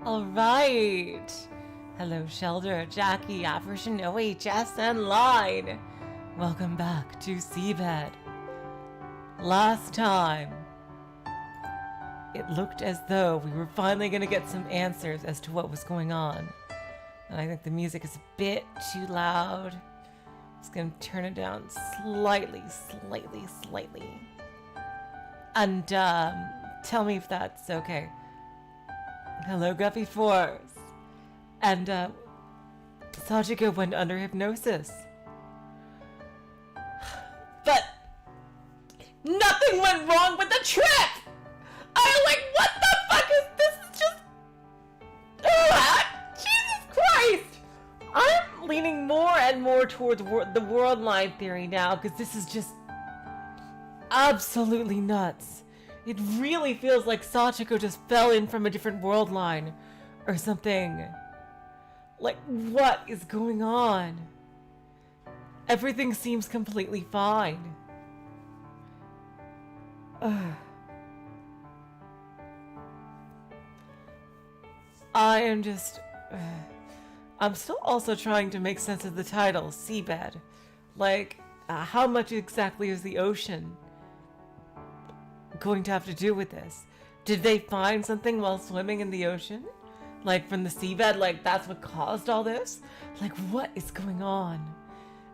Alright. Hello, Shelter, Jackie, Apparition, OHS, and Line. Welcome back to Seabed. Last time, it looked as though we were finally going to get some answers as to what was going on. And I think the music is a bit too loud. I'm just going to turn it down slightly. And tell me if that's okay. Hello, Guppy Force. And Sachiko went under hypnosis. But nothing went wrong with the trip! I'm like, what the fuck is this? Is just... Jesus Christ! I'm leaning more and more towards the world line theory now, because this is just absolutely nuts. It really feels like Sachiko just fell in from a different world line or something. Like, what is going on? Everything seems completely fine. I am just... I'm still also trying to make sense of the title, Seabed. Like, how much exactly is the ocean going to have to do with this? Did they find something while swimming in the ocean? Like from the seabed, like that's what caused all this? Like what is going on?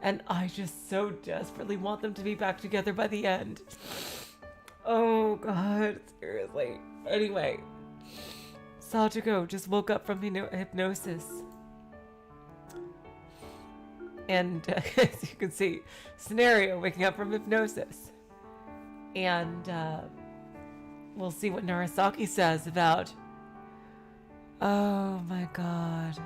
And I just so desperately want them to be back together by the end. Oh god, seriously. Anyway, Sachiko just woke up from hypnosis. And as you can see, Scenario waking up from hypnosis. And we'll see what Narasaki says about... Oh my god.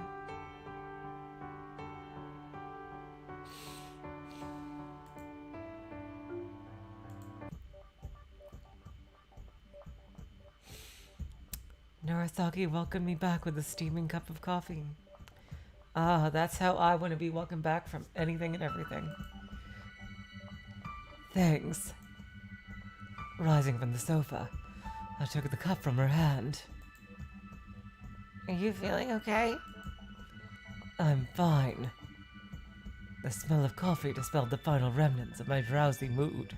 Narasaki welcomed me back with a steaming cup of coffee. Ah, that's how I want to be welcomed back from anything and everything. Thanks. Rising from the sofa, I took the cup from her hand. Are you feeling okay? I'm fine. The smell of coffee dispelled the final remnants of my drowsy mood.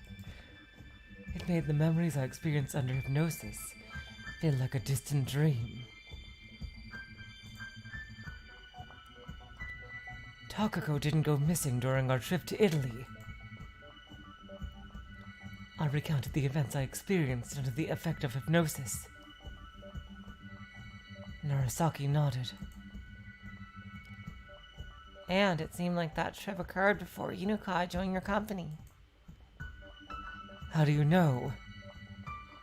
It made the memories I experienced under hypnosis feel like a distant dream. Takako didn't go missing during our trip to Italy. I recounted the events I experienced under the effect of hypnosis. Narasaki nodded. And it seemed like that trip occurred before Inukai joined your company. How do you know?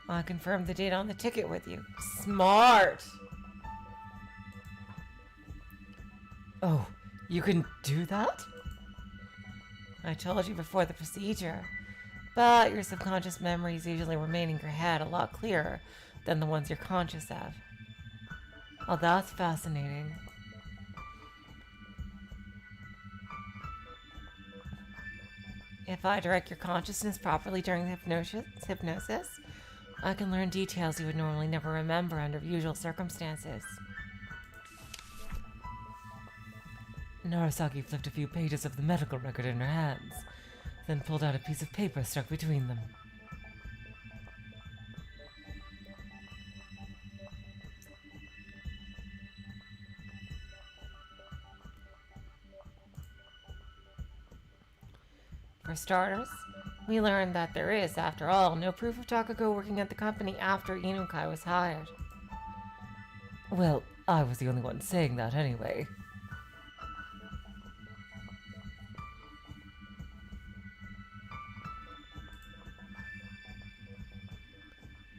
I confirmed the date on the ticket with you. Smart! Oh, you can do that? I told you before the procedure. But your subconscious memories usually remain in your head a lot clearer than the ones you're conscious of. Oh, that's fascinating. If I direct your consciousness properly during the hypnosis, I can learn details you would normally never remember under usual circumstances. Narasaki flipped a few pages of the medical record in her hands, then pulled out a piece of paper stuck between them. For starters, we learned that there is, after all, no proof of Takako working at the company after Inukai was hired. Well, I was the only one saying that anyway.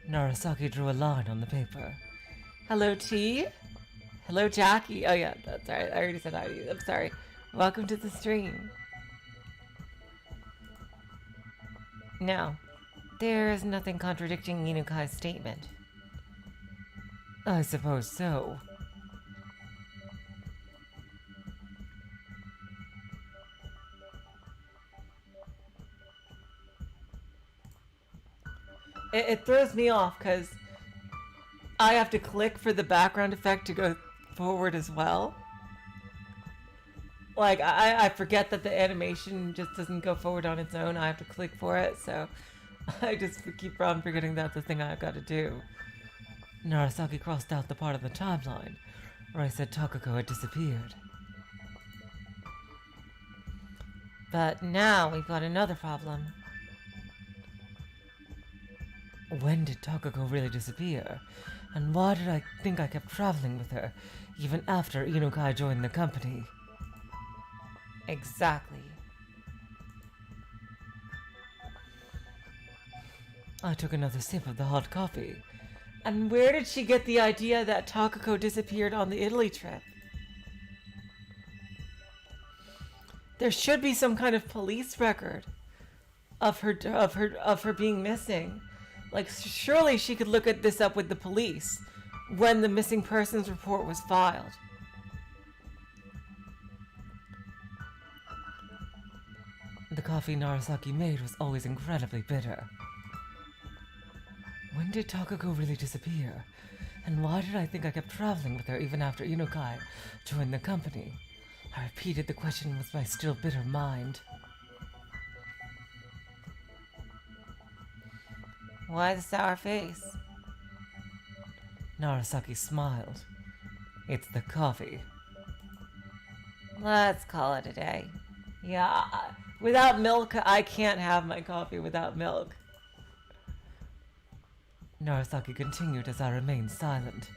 Narasaki drew a line on the paper. Hello, T. Hello, Jackie. Oh yeah, that's right. I already said hi to you. I'm sorry. Welcome to the stream. Now, there is nothing contradicting Inukai's statement. I suppose so. It throws me off because I have to click for the background effect to go forward as well. Like, I forget that the animation just doesn't go forward on its own. I have to click for it, so I just keep on forgetting that's the thing I've got to do. Narasaki crossed out the part of the timeline where I said Takako had disappeared. But now we've got another problem. When did Takako really disappear? And why did I think I kept traveling with her, even after Inukai joined the company? Exactly. I took another sip of the hot coffee. And where did she get the idea that Takako disappeared on the Italy trip? There should be some kind of police record of her being missing. Like, surely she could look at this up with the police when the missing persons report was filed. The coffee Narasaki made was always incredibly bitter. When did Takako really disappear? And why did I think I kept traveling with her even after Inukai joined the company? I repeated the question with my still bitter mind. Why the sour face? Narasaki smiled. It's the coffee. Let's call it a day. Yeah, without milk, I can't have my coffee without milk. Narasaki continued as I remained silent.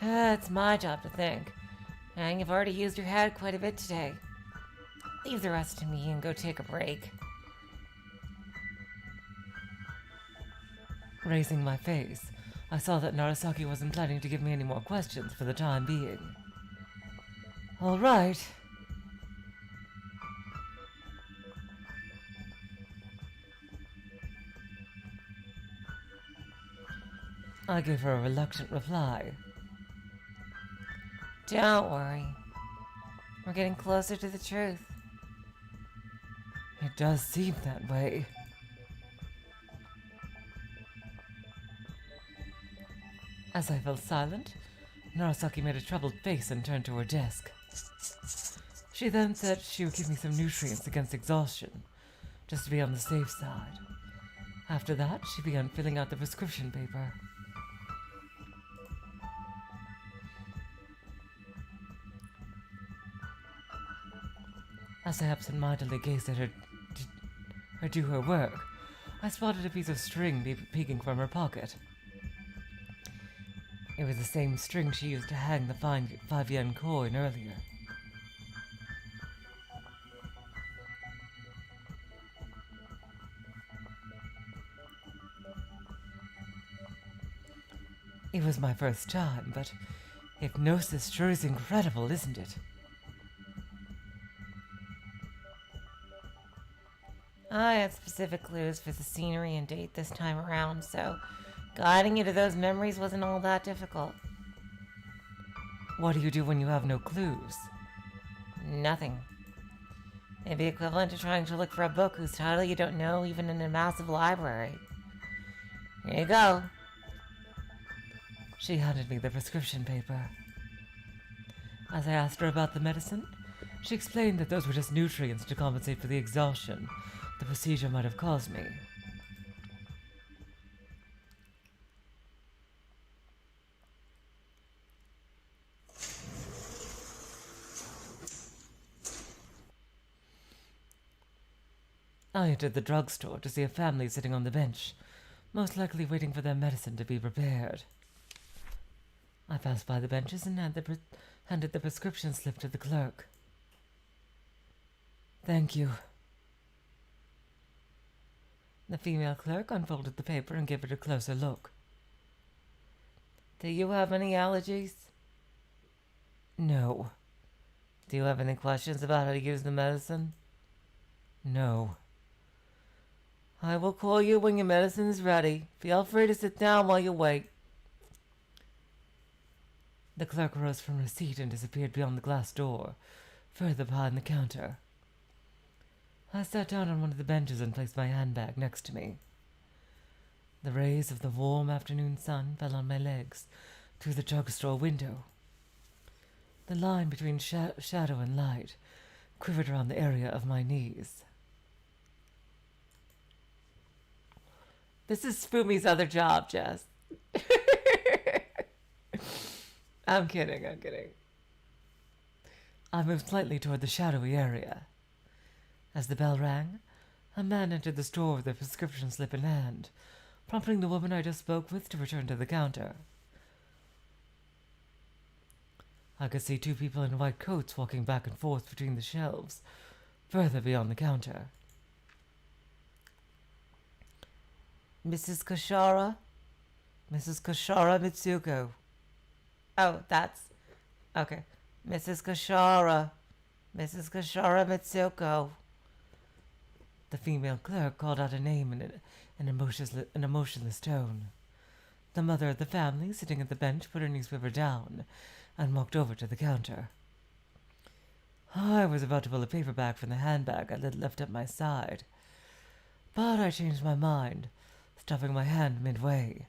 It's my job to think, and you've already used your head quite a bit today. Leave the rest to me and go take a break. Raising my face, I saw that Narasaki wasn't planning to give me any more questions for the time being. All right. I gave her a reluctant reply. Don't worry. We're getting closer to the truth. It does seem that way. As I fell silent, Narasaki made a troubled face and turned to her desk. She then said she would give me some nutrients against exhaustion, just to be on the safe side. After that, she began filling out the prescription paper. As I absent-mindedly gazed at her do her work, I spotted a piece of string peeking from her pocket. It was the same string she used to hang the 5-yen coin earlier. It was my first time, but hypnosis sure is incredible, isn't it? I had specific clues for the scenery and date this time around, so guiding you to those memories wasn't all that difficult. What do you do when you have no clues? Nothing. It'd be equivalent to trying to look for a book whose title you don't know even in a massive library. Here you go. She handed me the prescription paper. As I asked her about the medicine, she explained that those were just nutrients to compensate for the exhaustion the procedure might have caused me. I entered the drugstore to see a family sitting on the bench, most likely waiting for their medicine to be prepared. I passed by the benches and handed the prescription slip to the clerk. Thank you. The female clerk unfolded the paper and gave it a closer look. Do you have any allergies? No. Do you have any questions about how to use the medicine? No. I will call you when your medicine is ready. Feel free to sit down while you wait. The clerk rose from her seat and disappeared beyond the glass door, further behind the counter. I sat down on one of the benches and placed my handbag next to me. The rays of the warm afternoon sun fell on my legs through the drugstore window. The line between shadow and light quivered around the area of my knees. This is Fumi's other job, Jess. I'm kidding. I moved slightly toward the shadowy area. As the bell rang, a man entered the store with a prescription slip in hand, prompting the woman I just spoke with to return to the counter. I could see two people in white coats walking back and forth between the shelves, further beyond the counter. Mrs. Kashara? Mrs. Kashara Mitsuko. Oh, that's... Okay. Mrs. Kashara. Mrs. Kashara Mitsuko. The female clerk called out a name in an emotionless tone. The mother of the family, sitting at the bench, put her newspaper down and walked over to the counter. I was about to pull a paperback from the handbag I had left at my side, but I changed my mind, stopping my hand midway.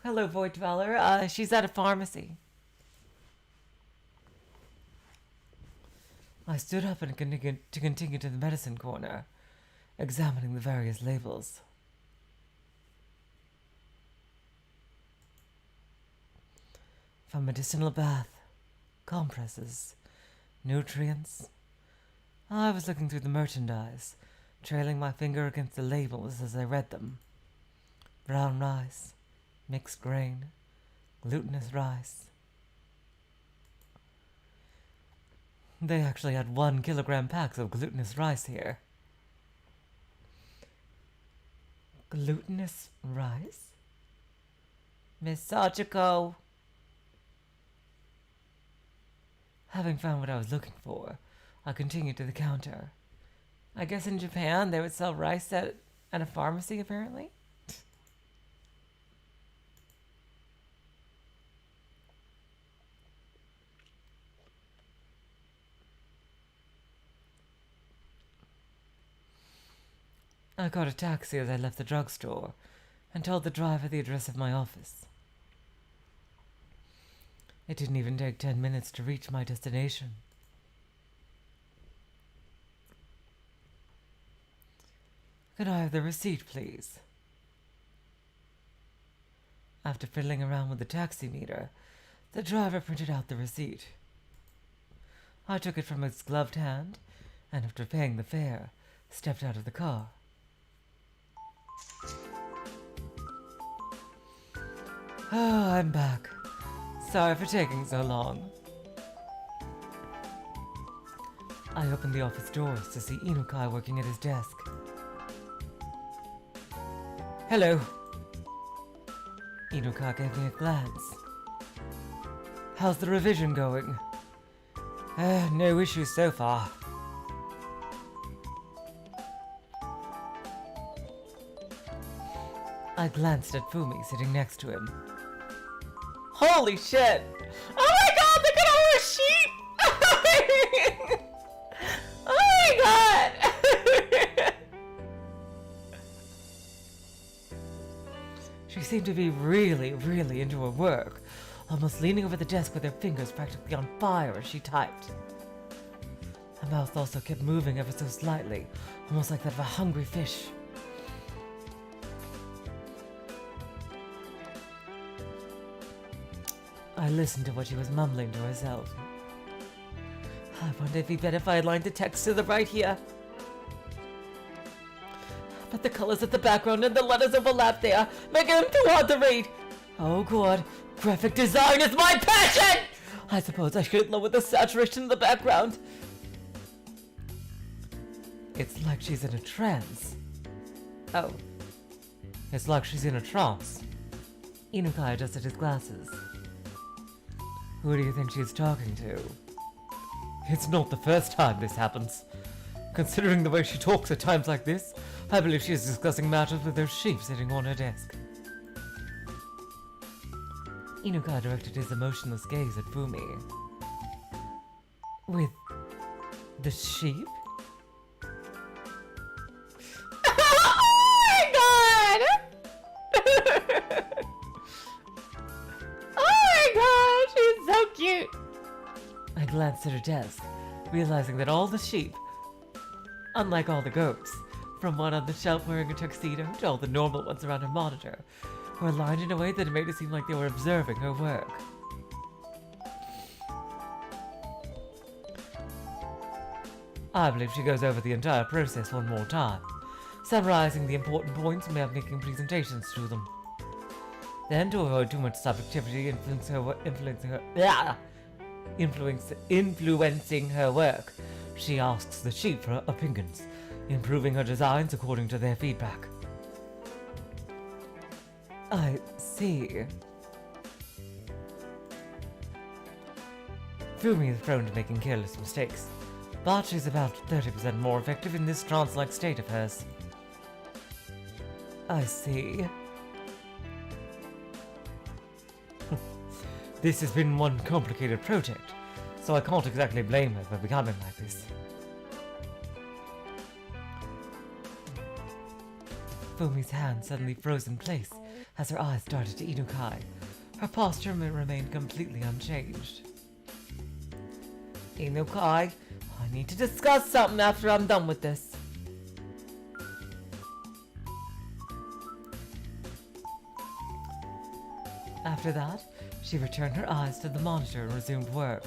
Hello, Void Dweller. She's at a pharmacy. I stood up and continued to the medicine corner, examining the various labels. From medicinal bath, compresses, nutrients. I was looking through the merchandise, trailing my finger against the labels as I read them. Brown rice, mixed grain, glutinous rice. They actually had 1 kilogram packs of glutinous rice here. Glutinous rice? Miss Sachiko. Having found what I was looking for, I continued to the counter. I guess in Japan they would sell rice at a pharmacy, apparently. I caught a taxi as I left the drugstore and told the driver the address of my office. It didn't even take 10 minutes to reach my destination. Could I have the receipt, please? After fiddling around with the taxi meter, the driver printed out the receipt. I took it from his gloved hand, and after paying the fare, stepped out of the car. Oh, I'm back. Sorry for taking so long. I opened the office doors to see Inukai working at his desk. Hello. Inukai gave me a glance. How's the revision going? No issues so far. I glanced at Fumi sitting next to him. Holy shit! Oh my god, look at all the sheep! Oh my god! She seemed to be really, really into her work, almost leaning over the desk with her fingers practically on fire as she typed. Her mouth also kept moving ever so slightly, almost like that of a hungry fish. I listened to what she was mumbling to herself. I wonder if he'd bet if I aligned the text to the right here. But the colors of the background and the letters overlap there, making them too hard to read. Oh god, graphic design is my passion! I suppose I should lower the saturation in the background. It's like she's in a trance. Oh. It's like she's in a trance. Inukai adjusted his glasses. Who do you think she's talking to? It's not the first time this happens. Considering the way she talks at times like this, I believe she is discussing matters with those sheep sitting on her desk. Inukai directed his emotionless gaze at Fumi. With the sheep? Oh my god! glanced at her desk, realizing that all the sheep, unlike all the goats, from one on the shelf wearing a tuxedo to all the normal ones around her monitor, were aligned in a way that made it seem like they were observing her work. I believe she goes over the entire process one more time, summarizing the important points and making presentations to them. Then, to avoid too much subjectivity influencing her work, she asks the sheep for opinions, improving her designs according to their feedback. I see. Fumi is prone to making careless mistakes, but she's about 30% more effective in this trance-like state of hers. I see. This has been one complicated project, so I can't exactly blame her for becoming like this. Fumi's hand suddenly froze in place as her eyes darted to Inukai. Her posture remained completely unchanged. Inukai, I need to discuss something after I'm done with this. After that, she returned her eyes to the monitor and resumed work.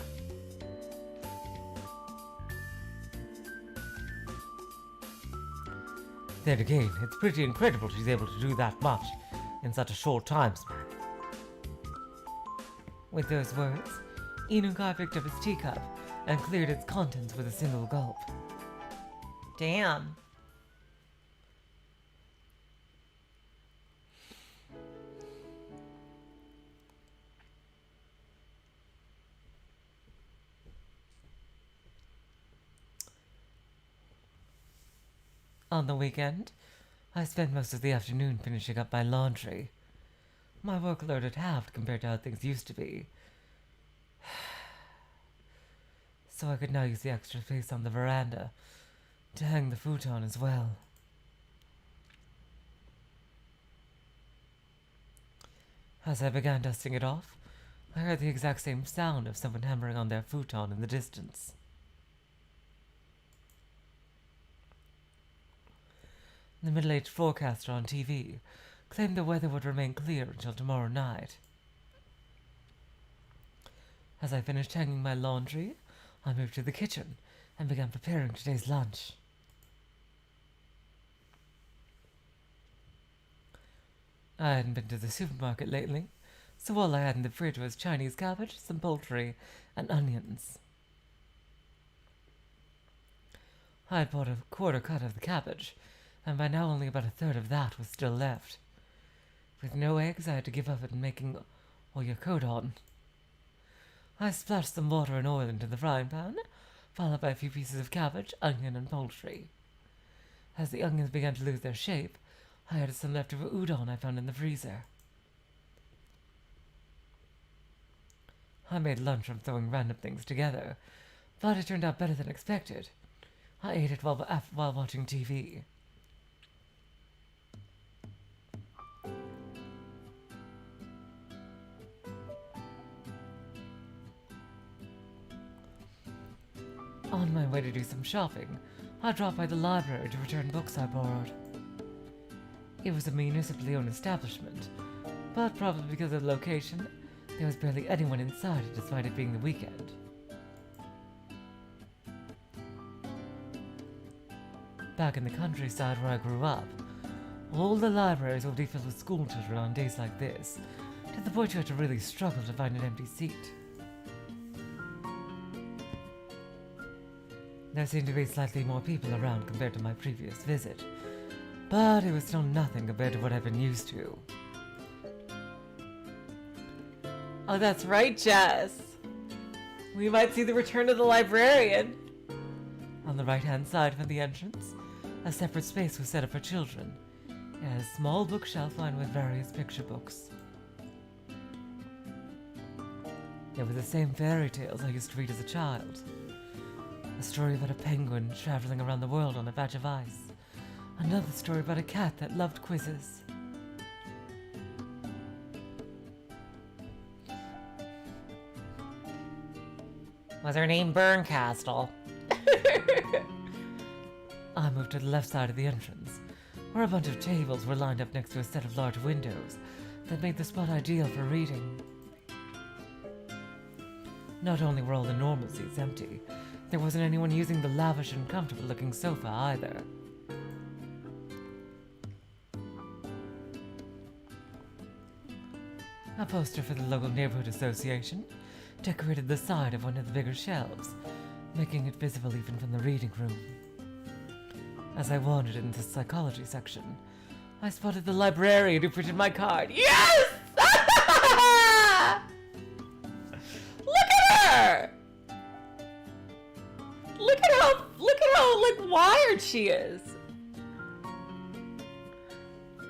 Then again, it's pretty incredible she's able to do that much in such a short time span. With those words, Inukai picked up his teacup and cleared its contents with a single gulp. Damn. On the weekend, I spent most of the afternoon finishing up my laundry. My workload had halved compared to how things used to be, so I could now use the extra space on the veranda to hang the futon as well. As I began dusting it off, I heard the exact same sound of someone hammering on their futon in the distance. The middle-aged forecaster on TV claimed the weather would remain clear until tomorrow night. As I finished hanging my laundry, I moved to the kitchen and began preparing today's lunch. I hadn't been to the supermarket lately, so all I had in the fridge was Chinese cabbage, some poultry, and onions. I had bought a quarter cut of the cabbage, and by now only about a third of that was still left. With no eggs, I had to give up on making oyakodon. I splashed some water and oil into the frying pan, followed by a few pieces of cabbage, onion, and poultry. As the onions began to lose their shape, I added some leftover udon I found in the freezer. I made lunch from throwing random things together, but it turned out better than expected. I ate it while watching TV. On my way to do some shopping, I dropped by the library to return books I borrowed. It was a municipally owned establishment, but probably because of the location, there was barely anyone inside despite it being the weekend. Back in the countryside where I grew up, all the libraries would be filled with school children on days like this, to the point you had to really struggle to find an empty seat. There seemed to be slightly more people around compared to my previous visit, but it was still nothing compared to what I've been used to. Oh, that's right, Jess! We might see the return of the librarian! On the right-hand side from the entrance, a separate space was set up for children. It had a small bookshelf lined with various picture books. They were the same fairy tales I used to read as a child. A story about a penguin traveling around the world on a patch of ice. Another story about a cat that loved quizzes. Was her name Burncastle? I moved to the left side of the entrance, where a bunch of tables were lined up next to a set of large windows that made the spot ideal for reading. Not only were all the normal seats empty, there wasn't anyone using the lavish and comfortable-looking sofa either. A poster for the local neighborhood association decorated the side of one of the bigger shelves, making it visible even from the reading room. As I wandered into the psychology section, I spotted the librarian who printed my card. Yes! Look at her! Look at how like wired she is.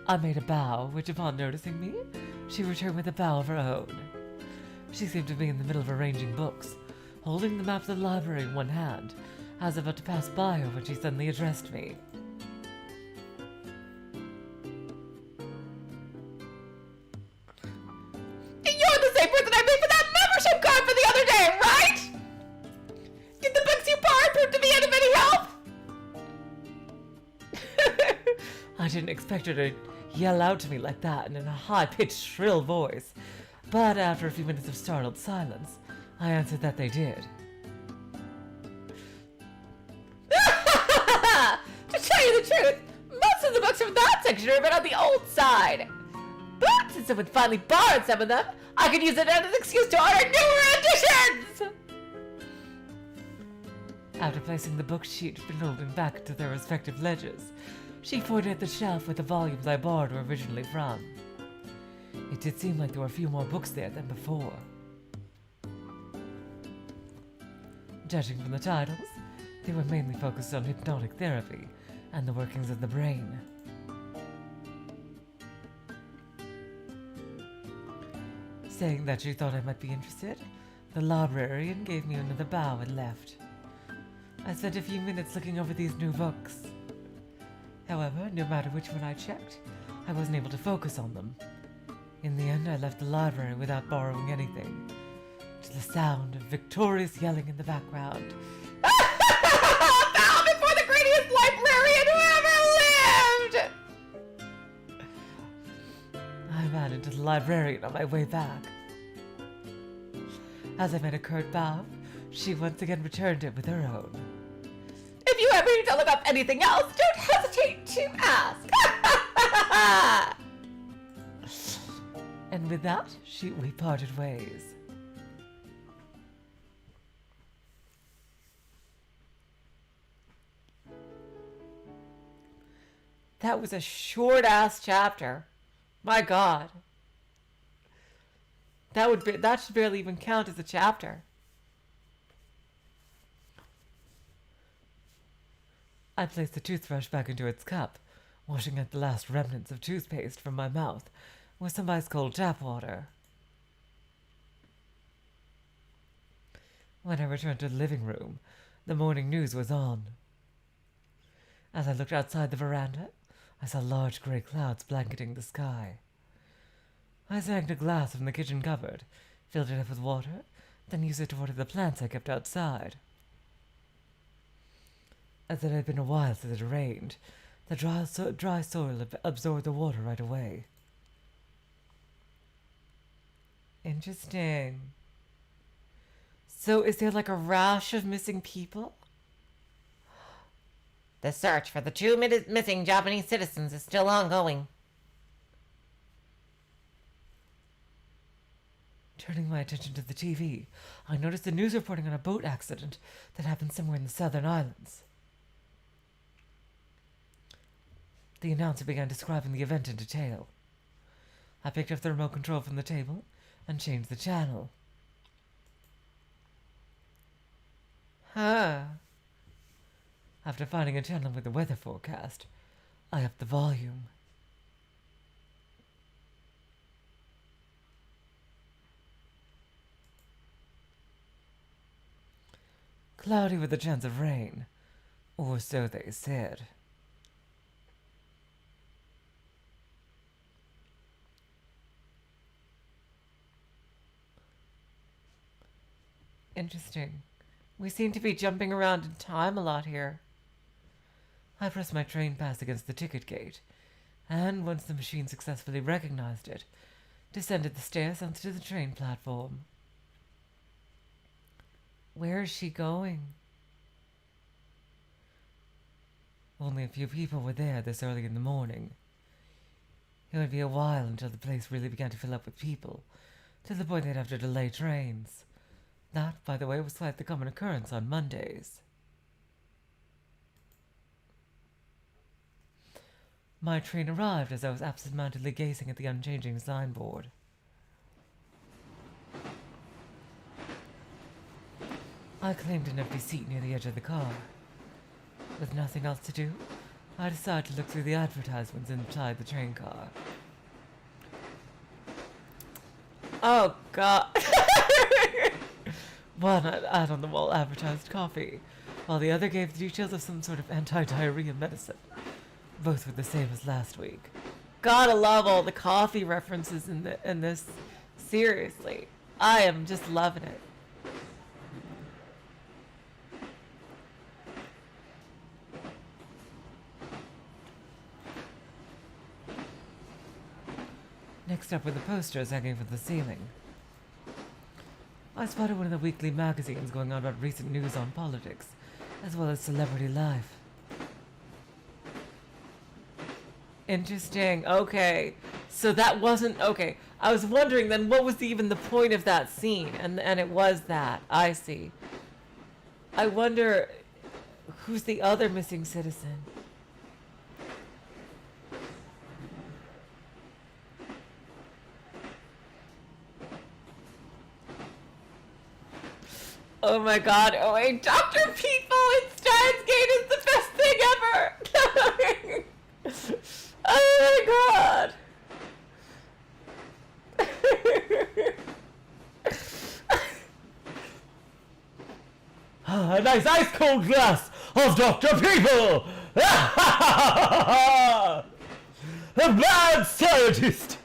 I made a bow, which upon noticing me, she returned with a bow of her own. She seemed to be in the middle of arranging books, holding the map of the library in one hand, as about to pass by her when she suddenly addressed me. You're the same person I paid for that membership card for the other day, right? Did the books you borrowed prove to be of any help? I didn't expect her to yell out to me like that and in a high-pitched, shrill voice, but after a few minutes of startled silence, I answered that they did. To tell you the truth, most of the books from that section are a bit on the old side. But since someone finally borrowed some of them, I could use it as an excuse to honor newer editions! After placing the book sheet folding back to their respective ledges, she pointed at the shelf with the volumes I borrowed her originally from. It did seem like there were a few more books there than before. Judging from the titles, they were mainly focused on hypnotic therapy and the workings of the brain. Saying that she thought I might be interested, the librarian gave me another bow and left. I spent a few minutes looking over these new books. However, no matter which one I checked, I wasn't able to focus on them. In the end, I left the library without borrowing anything, to the sound of victorious yelling in the background. Bow before the greatest librarian who ever lived! I ran into the librarian on my way back. As I made a curt bow, she once again returned it with her own. If you ever need to look up anything else, don't hesitate to ask. And with that, we parted ways. That was a short-ass chapter. My God. That should barely even count as a chapter. I placed the toothbrush back into its cup, washing out the last remnants of toothpaste from my mouth with some ice-cold tap water. When I returned to the living room, the morning news was on. As I looked outside the veranda, I saw large gray clouds blanketing the sky. I snagged a glass from the kitchen cupboard, filled it up with water, then used it to water the plants I kept outside. As it had been a while since it rained, the dry soil absorbed the water right away. Interesting. So is there like a rash of missing people? The search for the two missing Japanese citizens is still ongoing. Turning my attention to the TV, I noticed the news reporting on a boat accident that happened somewhere in the Southern Islands. The announcer began describing the event in detail. I picked up the remote control from the table and changed the channel. After finding a channel with the weather forecast, I upped the volume. Cloudy with a chance of rain, or so they said. Interesting. We seem to be jumping around in time a lot here. I pressed my train pass against the ticket gate, and once the machine successfully recognized it, descended the stairs onto the train platform. Where is she going? Only a few people were there this early in the morning. It would be a while until the place really began to fill up with people, to the point they'd have to delay trains. That, by the way, was quite the common occurrence on Mondays. My train arrived as I was absent-mindedly gazing at the unchanging signboard. I claimed an empty seat near the edge of the car. With nothing else to do, I decided to look through the advertisements inside the train car. Oh, God. One ad on the wall advertised coffee, while the other gave the details of some sort of anti-diarrhea medicine. Both were the same as last week. Gotta love all the coffee references in this. Seriously. I am just loving it. Next up were the posters hanging from the ceiling. I spotted one of the weekly magazines going on about recent news on politics, as well as celebrity life. Interesting. Okay. So that wasn't... Okay. I was wondering then what was even the point of that scene? And it was that. I see. I wonder who's the other missing citizen? Oh my God. Oh wait. Dr. People in Steins Gate is the best thing ever. Oh my God. A nice ice cold glass of Dr. People. A mad scientist.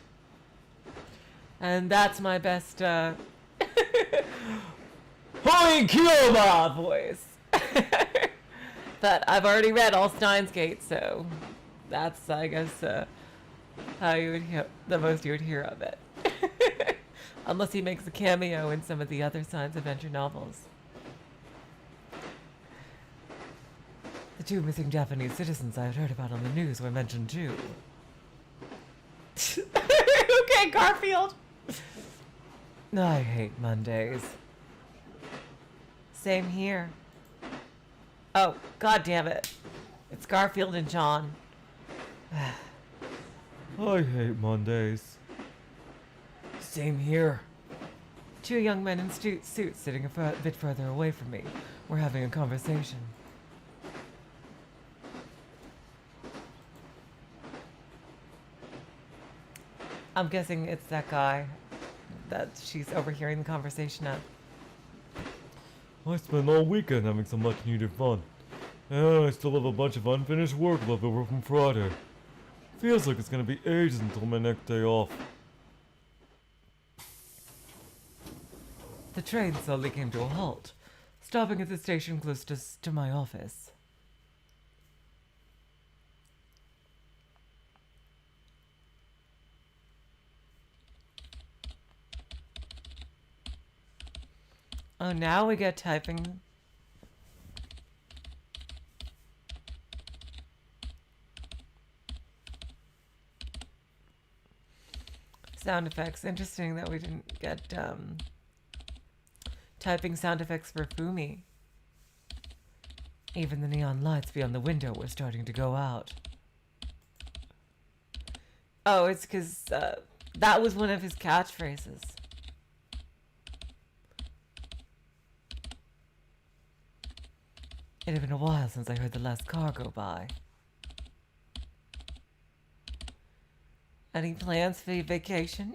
And that's my best Hoi Kiyoma voice. But I've already read all Steins Gate, so that's, I guess, how you would hear, the most you would hear of it. Unless he makes a cameo in some of the other science adventure novels. The two missing Japanese citizens I had heard about on the news were mentioned too. Okay, Garfield. I hate Mondays. Same here. Oh, God damn it. It's Garfield and John. I hate Mondays. Same here. Two young men in suits sitting a bit further away from me were having a conversation. I'm guessing it's that guy that she's overhearing the conversation at. I spent all weekend having some much needed fun. And I still have a bunch of unfinished work left over from Friday. Feels like it's gonna be ages until my next day off. The train slowly came to a halt, stopping at the station closest to my office. Oh, now we get typing. Sound effects. Interesting that we didn't get typing sound effects for Fumi. Even the neon lights beyond the window were starting to go out. Oh, it's because that was one of his catchphrases. It had been a while since I heard the last car go by. Any plans for your vacation?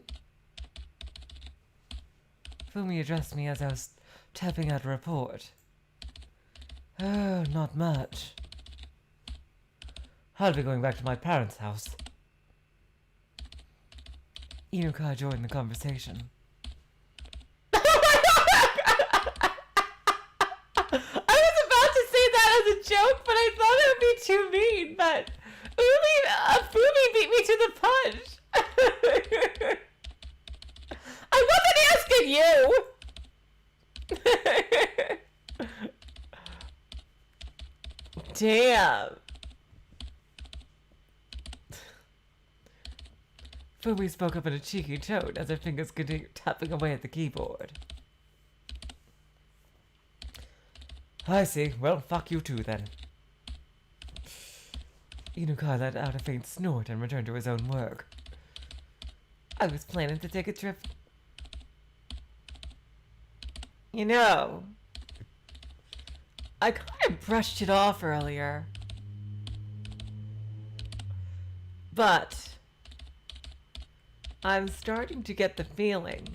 Fumi addressed me as I was typing out a report. Oh, not much. I'll be going back to my parents' house. Inukai joined the conversation. joke, but I thought it would be too mean. But Fumi beat me to the punch. I wasn't asking you. Damn. Fumi spoke up in a cheeky tone as her fingers continued tapping away at the keyboard. I see. Well, fuck you too, then. Inukai let out a faint snort and returned to his own work. I was planning to take a trip. You know, I kind of brushed it off earlier. But I'm starting to get the feeling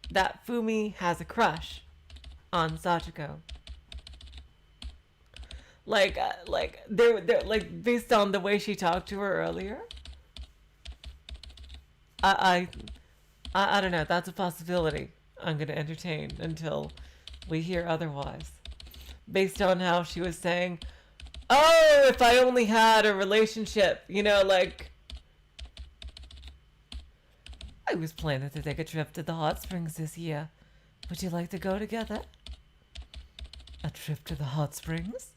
that Fumi has a crush on Sachiko. They're based on the way she talked to her earlier. I don't know. That's a possibility I'm gonna entertain until we hear otherwise. Based on how she was saying, "Oh, if I only had a relationship," you know, like. I was planning to take a trip to the hot springs this year. Would you like to go together? A trip to the hot springs?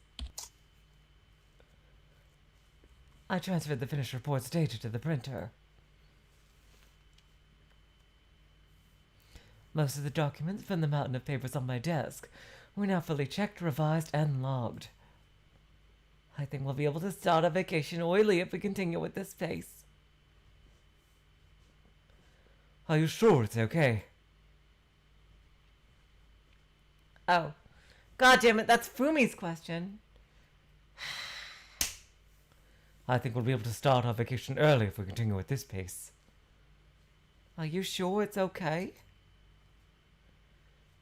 I transferred the finished report's data to the printer. Most of the documents from the mountain of papers on my desk were now fully checked, revised, and logged. I think we'll be able to start our vacation oily if we continue with this pace. Are you sure it's okay? Oh. God damn it, that's Fumi's question. I think we'll be able to start our vacation early if we continue at this pace. Are you sure it's okay?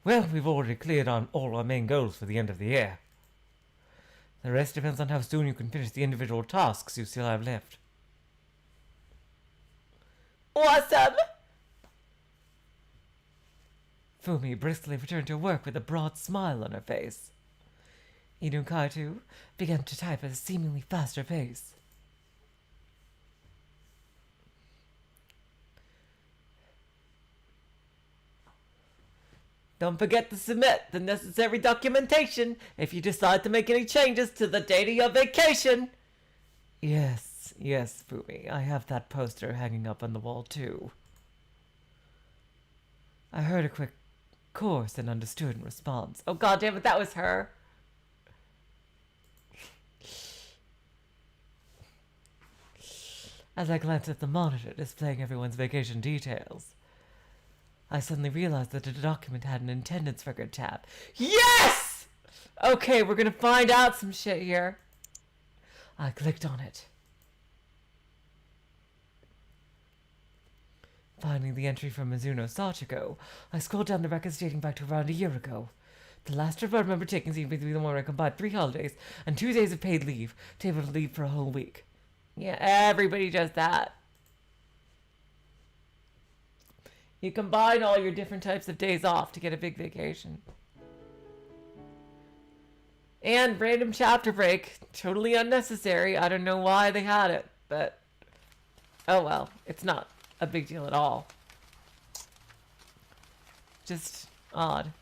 Well, we've already cleared on all our main goals for the end of the year. The rest depends on how soon you can finish the individual tasks you still have left. Awesome! Fumi briskly returned to work with a broad smile on her face. Inukai, too, began to type at a seemingly faster pace. Don't forget to submit the necessary documentation if you decide to make any changes to the date of your vacation. Yes, Fumi, I have that poster hanging up on the wall, too. I heard a quick chorus and understood in response. Oh, God damn it, that was her. As I glanced at the monitor displaying everyone's vacation details, I suddenly realized that the document had an attendance record tab. Yes! Okay, we're gonna find out some shit here. I clicked on it. Finding the entry from Mizuno Sachiko, I scrolled down the records dating back to around a year ago. The last trip I remember taking seemed to be the one where I combined 3 holidays and 2 days of paid leave to be able to leave for a whole week. Yeah, everybody does that. You combine all your different types of days off to get a big vacation. And random chapter break. Totally unnecessary. I don't know why they had it, but oh well. It's not a big deal at all. Just odd.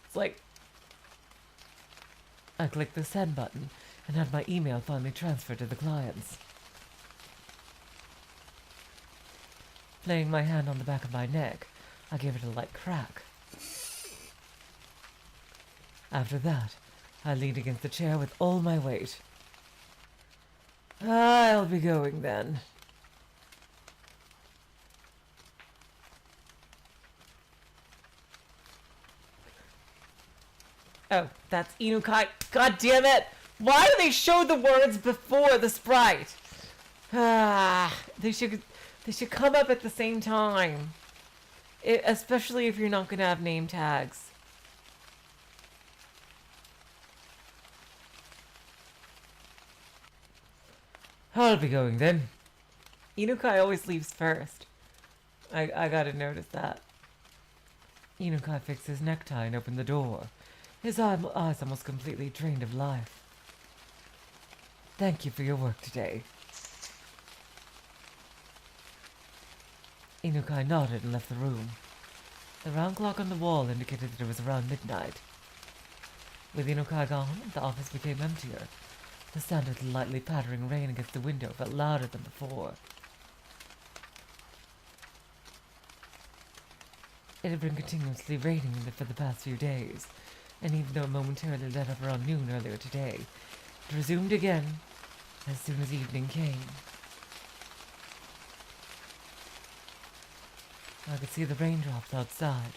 It's like I clicked the send button and had my email finally transferred to the clients. Laying my hand on the back of my neck, I gave it a light crack. After that, I leaned against the chair with all my weight. I'll be going then. Oh, that's Inukai. God damn it! Why do they show the words before the sprite? They should come up at the same time. Especially if you're not going to have name tags. I'll be going then. Inukai always leaves first. I gotta notice that. Inukai fixed his necktie and opened the door. his eyes almost completely drained of life. Thank you for your work today. Inukai nodded and left the room. The round clock on the wall indicated that it was around midnight. With Inukai gone, the office became emptier. The sound of the lightly pattering rain against the window felt louder than before. It had been continuously raining for the past few days, and even though it momentarily let up around noon earlier today, it resumed again as soon as evening came. I could see the raindrops outside,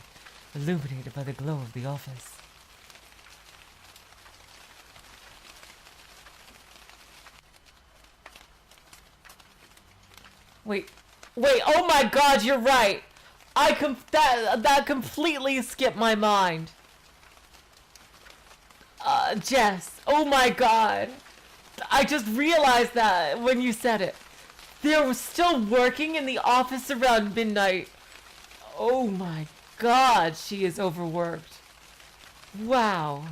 illuminated by the glow of the office. Wait, oh my god, you're right! That completely skipped my mind. Jess, oh my god. I just realized that when you said it. They were still working in the office around midnight. Oh my god, she is overworked. Wow.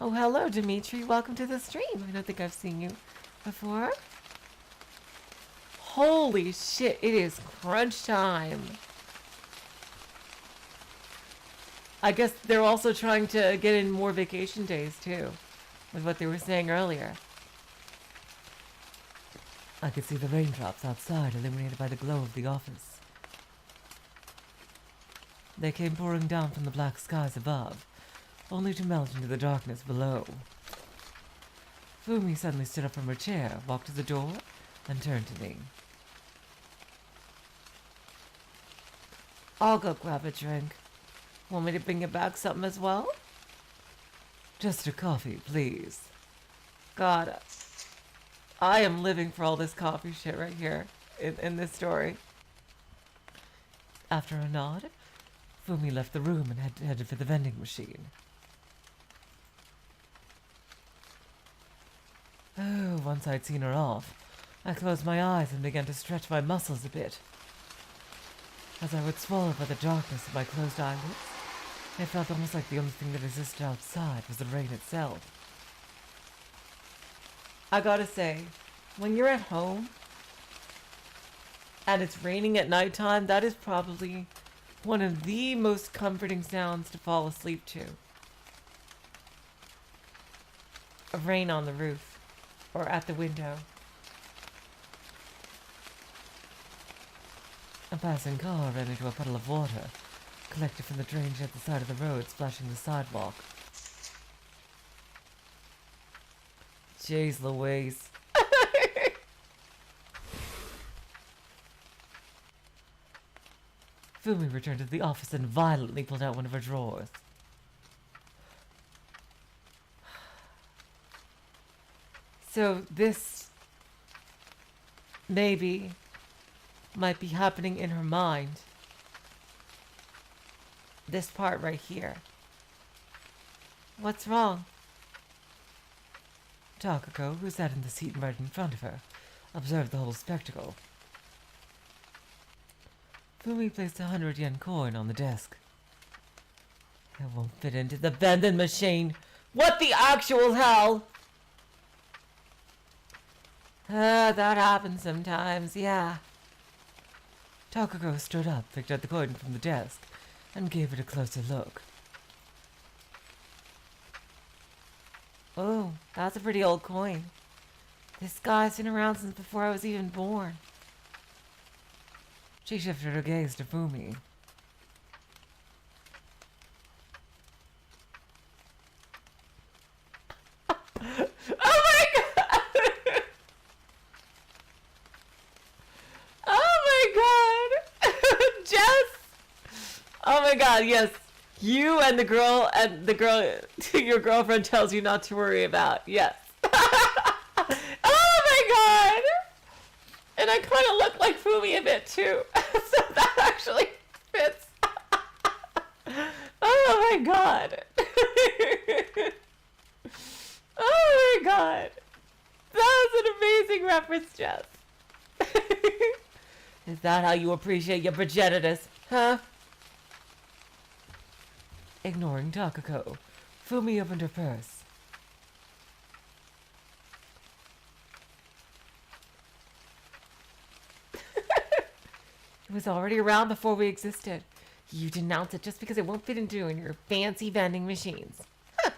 Oh, hello, Dimitri. Welcome to the stream. I don't think I've seen you before. Holy shit, it is crunch time. I guess they're also trying to get in more vacation days, too, with what they were saying earlier. I could see the raindrops outside, illuminated by the glow of the office. They came pouring down from the black skies above, only to melt into the darkness below. Fumi suddenly stood up from her chair, walked to the door, and turned to me. I'll go grab a drink. Want me to bring you back something as well? Just a coffee, please. God, I am living for all this coffee shit right here in this story. After a nod, Fumi left the room and headed for the vending machine. Oh, once I'd seen her off, I closed my eyes and began to stretch my muscles a bit. As I would swallow by the darkness of my closed eyelids, it felt almost like the only thing that existed outside was the rain itself. I gotta say, when you're at home and it's raining at nighttime, that is probably one of the most comforting sounds to fall asleep to. A rain on the roof. Or at the window. A passing car ran into a puddle of water, collected from the drainage at the side of the road, splashing the sidewalk. Jeez Louise. Fumi returned to the office and violently pulled out one of her drawers. So this maybe might be happening in her mind. This part right here. What's wrong? Takako, who sat in the seat right in front of her, observed the whole spectacle. Fumi placed a 100-yen coin on the desk. It won't fit into the vending machine. What the actual hell? That happens sometimes, yeah. Takako stood up, picked up the coin from the desk, and gave it a closer look. Oh, that's a pretty old coin. This guy's been around since before I was even born. She shifted her gaze to Fumi. Oh my god! Oh my god! Jess! Oh my god, yes. You and the girl your girlfriend tells you not to worry about. Yes. Oh my god! And I kind of look like Fumi a bit too. So that actually fits. Oh my god. Oh my god. was an amazing reference, Jess. Is that how you appreciate your progenitors, huh? Ignoring Takako, Fumi opened her purse. It was already around before we existed. You denounce it just because it won't fit into your fancy vending machines. Huh.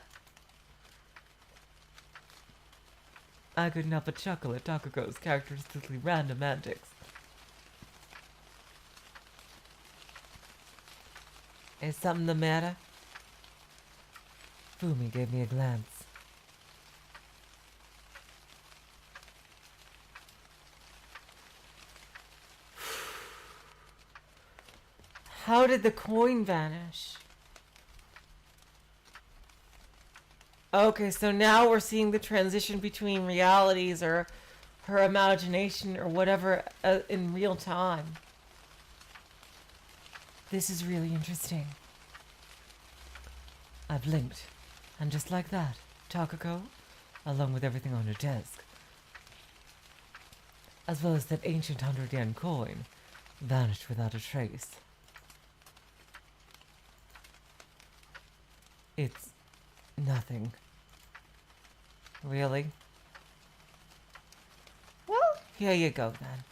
I couldn't help but chuckle at Takako's characteristically random antics. Is something the matter? Fumi gave me a glance. How did the coin vanish? Okay, so now we're seeing the transition between realities or her imagination or whatever in real time. This is really interesting. I blinked, and just like that, Takako, along with everything on her desk, as well as that ancient 100-yen coin, vanished without a trace. It's nothing. Really? Well, here you go then.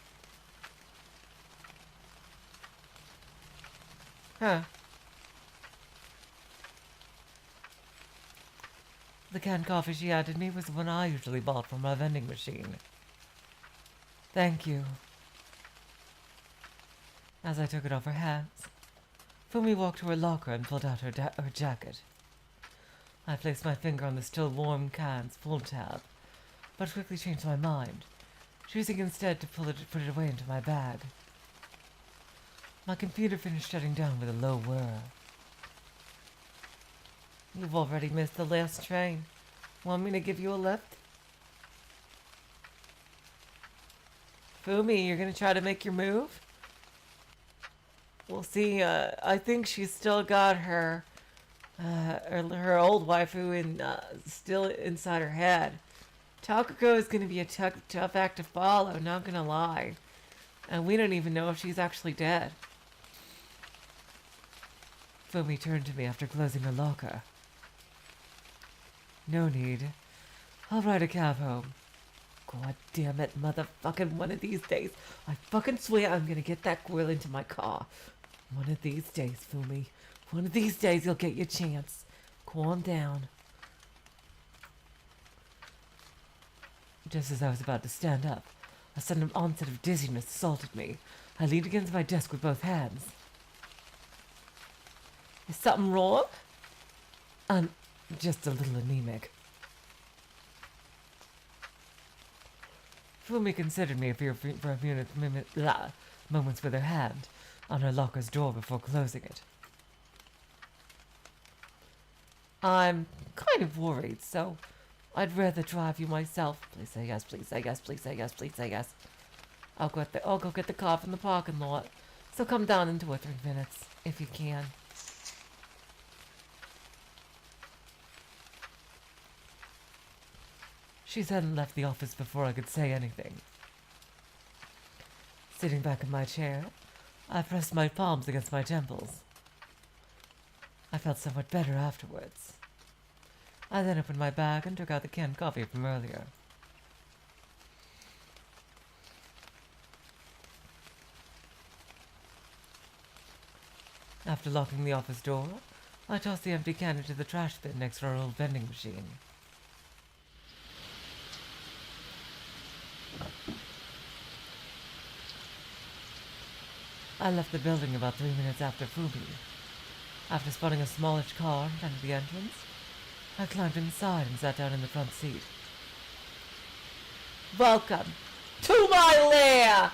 Huh. The canned coffee she handed me was the one I usually bought from my vending machine. Thank you. As I took it off her hands, Fumi walked to her locker and pulled out her jacket. I placed my finger on the still warm can's full tab, but quickly changed my mind, choosing instead to put it away into my bag. My computer finished shutting down with a low whir. You've already missed the last train. Want me to give you a lift? Fumi, you're gonna try to make your move? We'll see. I think she's still got her old waifu still inside her head. Takako is gonna be a tough act to follow, not gonna lie. And we don't even know if she's actually dead. Fumi turned to me after closing her locker. No need. I'll ride a cab home. God damn it, motherfucking one of these days. I fucking swear I'm gonna get that girl into my car. One of these days, Fumi. One of these days you'll get your chance. Calm down. Just as I was about to stand up, a sudden onset of dizziness assaulted me. I leaned against my desk with both hands. Is something wrong? I'm just a little anemic. Fumi considered me for a few moments with her hand on her locker's door before closing it. I'm kind of worried, so I'd rather drive you myself. Please say yes, please say yes, please say yes, please say yes. I'll go get the car from the parking lot. So come down in 2 or 3 minutes, if you can. She hadn't left the office before I could say anything. Sitting back in my chair, I pressed my palms against my temples. I felt somewhat better afterwards. I then opened my bag and took out the canned coffee from earlier. After locking the office door, I tossed the empty can into the trash bin next to our old vending machine. I left the building about 3 minutes after Fumi. After spotting a smallish car in front of the entrance, I climbed inside and sat down in the front seat. Welcome to my lair!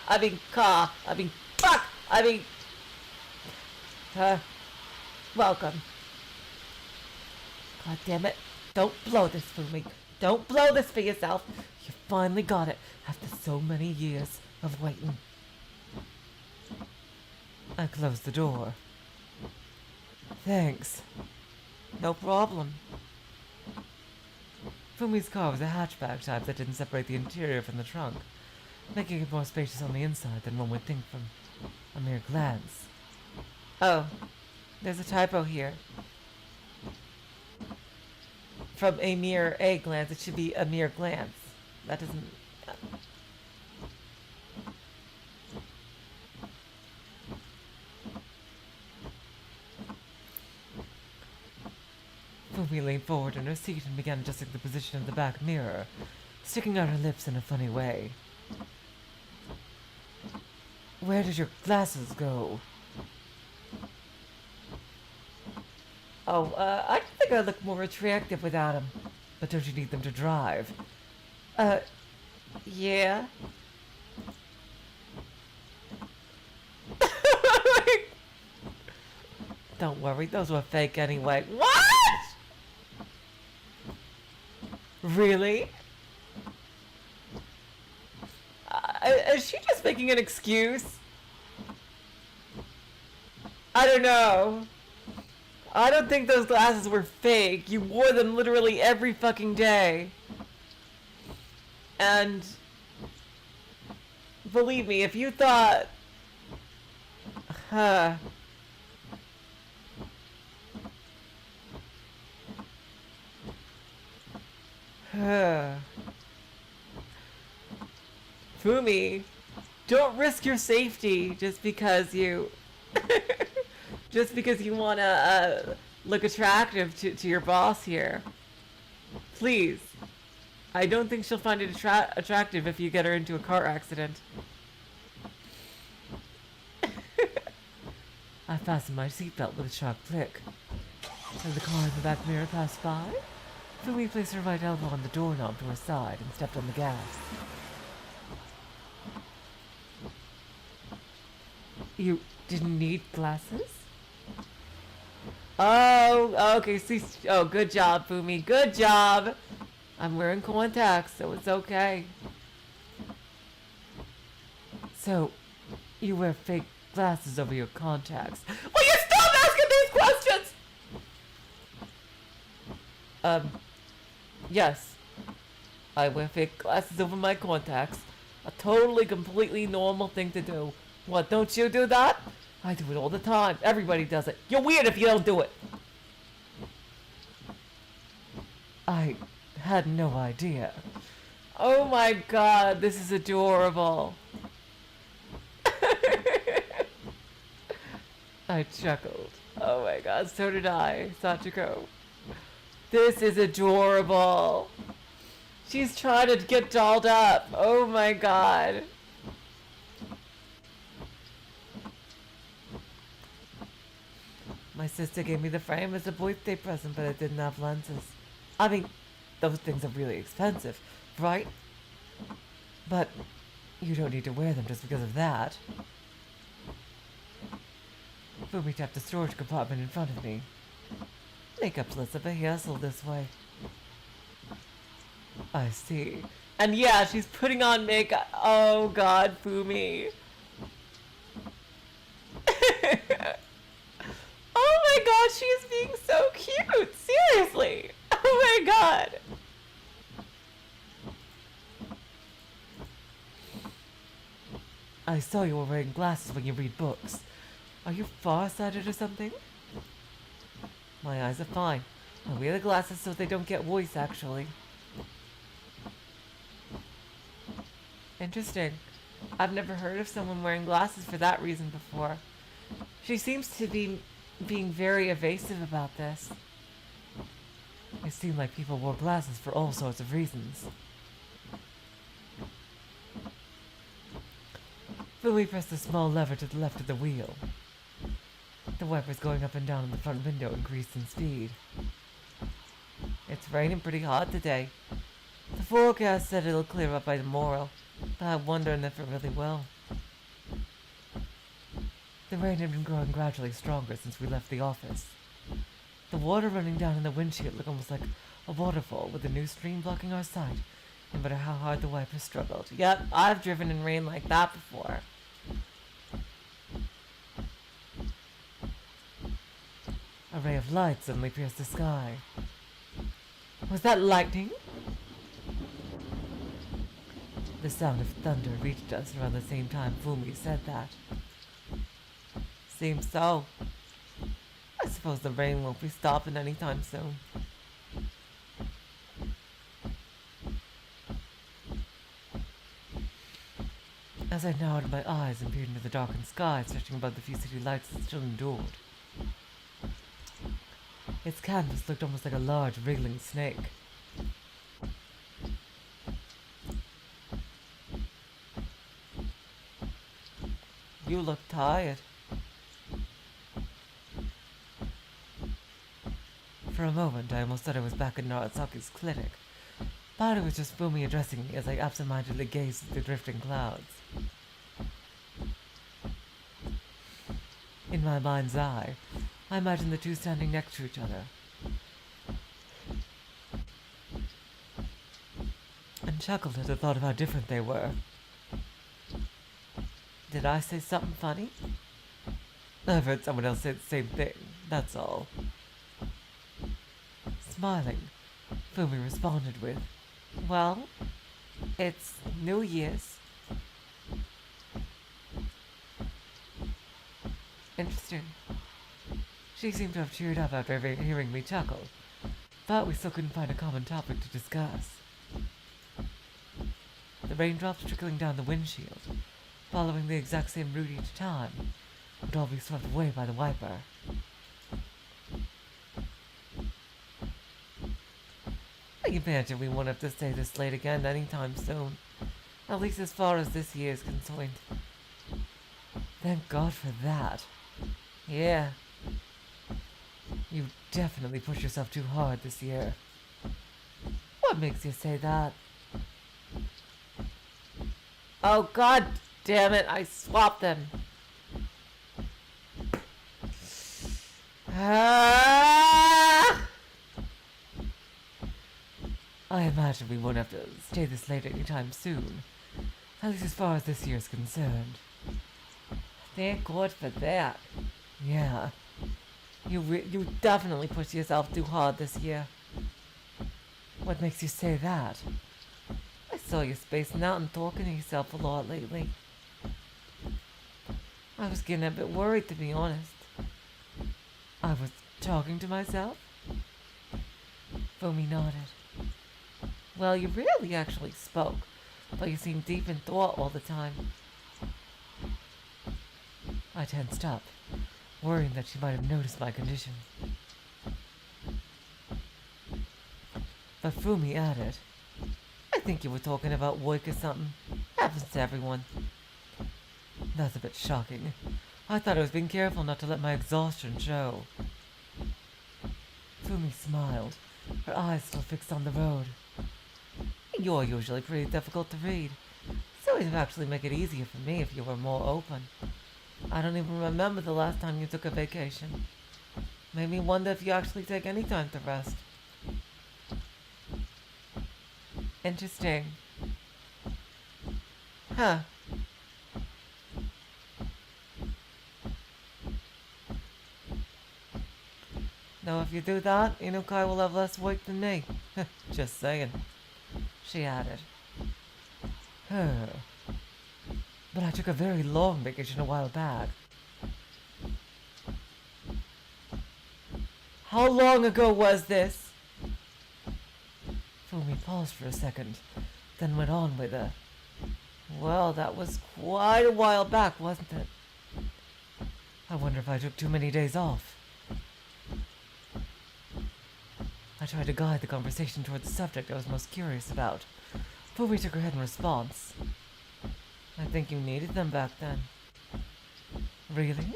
Welcome. God damn it. Don't blow this for me. Don't blow this for yourself. You finally got it after so many years of waiting. I closed the door. Thanks. No problem. Fumi's car was a hatchback type that didn't separate the interior from the trunk, making it more spacious on the inside than one would think from a mere glance. Oh, there's a typo here. From a mere a glance, it should be a mere glance. That doesn't... Fumi leaned forward in her seat and began adjusting the position of the back mirror, sticking out her lips in a funny way. Where did your glasses go? Oh, I think I look more attractive without them. But don't you need them to drive? Yeah. Don't worry, those were fake anyway. What? Really? Is she just making an excuse? I don't know. I don't think those glasses were fake. You wore them literally every fucking day. And believe me, if you thought... Fumi, don't risk your safety just because you... just because you want to look attractive to your boss here. Please. I don't think she'll find it attractive if you get her into a car accident. I fastened my seatbelt with a sharp click. As the car in the back mirror passed by, Fumi placed her right elbow on the doorknob to her side and stepped on the gas. You didn't need glasses? Oh, okay, see, oh, good job, Fumi, good job! I'm wearing contacts, so it's okay. So, you wear fake glasses over your contacts. Will you stop asking these questions?! Yes. I wear fake glasses over my contacts. A totally, completely normal thing to do. What, don't you do that? I do it all the time. Everybody does it. You're weird if you don't do it. I had no idea. Oh my god, this is adorable. I chuckled. Oh my god, so did I, Sachiko. This is adorable. She's trying to get dolled up. Oh my god. My sister gave me the frame as a birthday present, but it didn't have lenses. I mean, those things are really expensive, right? But you don't need to wear them just because of that. Fumi tapped the storage compartment in front of me. Makeup's less of a hassle this way. I see. And yeah, she's putting on makeup. Oh god, Fumi. Oh my god, she is being so cute! Seriously! Oh my god! I saw you were wearing glasses when you read books. Are you farsighted or something? My eyes are fine. I wear the glasses so they don't get worse, actually. Interesting. I've never heard of someone wearing glasses for that reason before. She seems to be being very evasive about this. It seemed like people wore glasses for all sorts of reasons. Fumi pressed a small lever to the left of the wheel. The wipers going up and down in the front window increased in speed. It's raining pretty hard today. The forecast said it'll clear up by tomorrow, but I'm wondering if it really will. The rain had been growing gradually stronger since we left the office. The water running down in the windshield looked almost like a waterfall with a new stream blocking our sight, no matter how hard the wipers struggled. Yep, I've driven in rain like that before. A ray of light suddenly pierced the sky. Was that lightning? The sound of thunder reached us around the same time Fumi said that. Seems so. I suppose the rain won't be stopping anytime soon. As I narrowed my eyes and peered into the darkened sky stretching above the few city lights that still endured, its canvas looked almost like a large, wriggling snake. You look tired. For a moment, I almost thought I was back in Narasaki's clinic, but it was just Fumi addressing me as I absentmindedly gazed at the drifting clouds. In my mind's eye, I imagined the two standing next to each other, and chuckled at the thought of how different they were. Did I say something funny? I've heard someone else say the same thing, that's all. Smiling, Fumi responded with, "Well, it's New Year's." Interesting. She seemed to have cheered up after hearing me chuckle, but we still couldn't find a common topic to discuss. The raindrops trickling down the windshield, following the exact same route each time, would all be swept away by the wiper. I imagine we won't have to stay this late again anytime soon, at least as far as this year is concerned. Thank God for that. Yeah. You definitely pushed yourself too hard this year. What makes you say that? Oh, God damn it, I swapped them. Ah! I imagine we won't have to stay this late anytime soon, at least as far as this year is concerned. Thank God for that. Yeah. You definitely pushed yourself too hard this year. What makes you say that? I saw you spacing out and talking to yourself a lot lately. I was getting a bit worried, to be honest. I was talking to myself? Fumi nodded. Well, you rarely actually spoke, but you seemed deep in thought all the time. I tensed up, worrying that she might have noticed my condition. But Fumi added, I think you were talking about work or something. Happens to everyone. That's a bit shocking. I thought I was being careful not to let my exhaustion show. Fumi smiled, her eyes still fixed on the road. You're usually pretty difficult to read, so it would actually make it easier for me if you were more open. I don't even remember the last time you took a vacation. Made me wonder if you actually take any time to rest. Interesting. Huh. Now if you do that, Inukai will have less work than me. Just saying. She added. But I took a very long vacation a while back. How long ago was this? Fumi paused for a second, then went on with a, well, that was quite a while back, wasn't it? I wonder if I took too many days off. I tried to guide the conversation toward the subject I was most curious about. Fumi shook her head in response. I think you needed them back then. Really?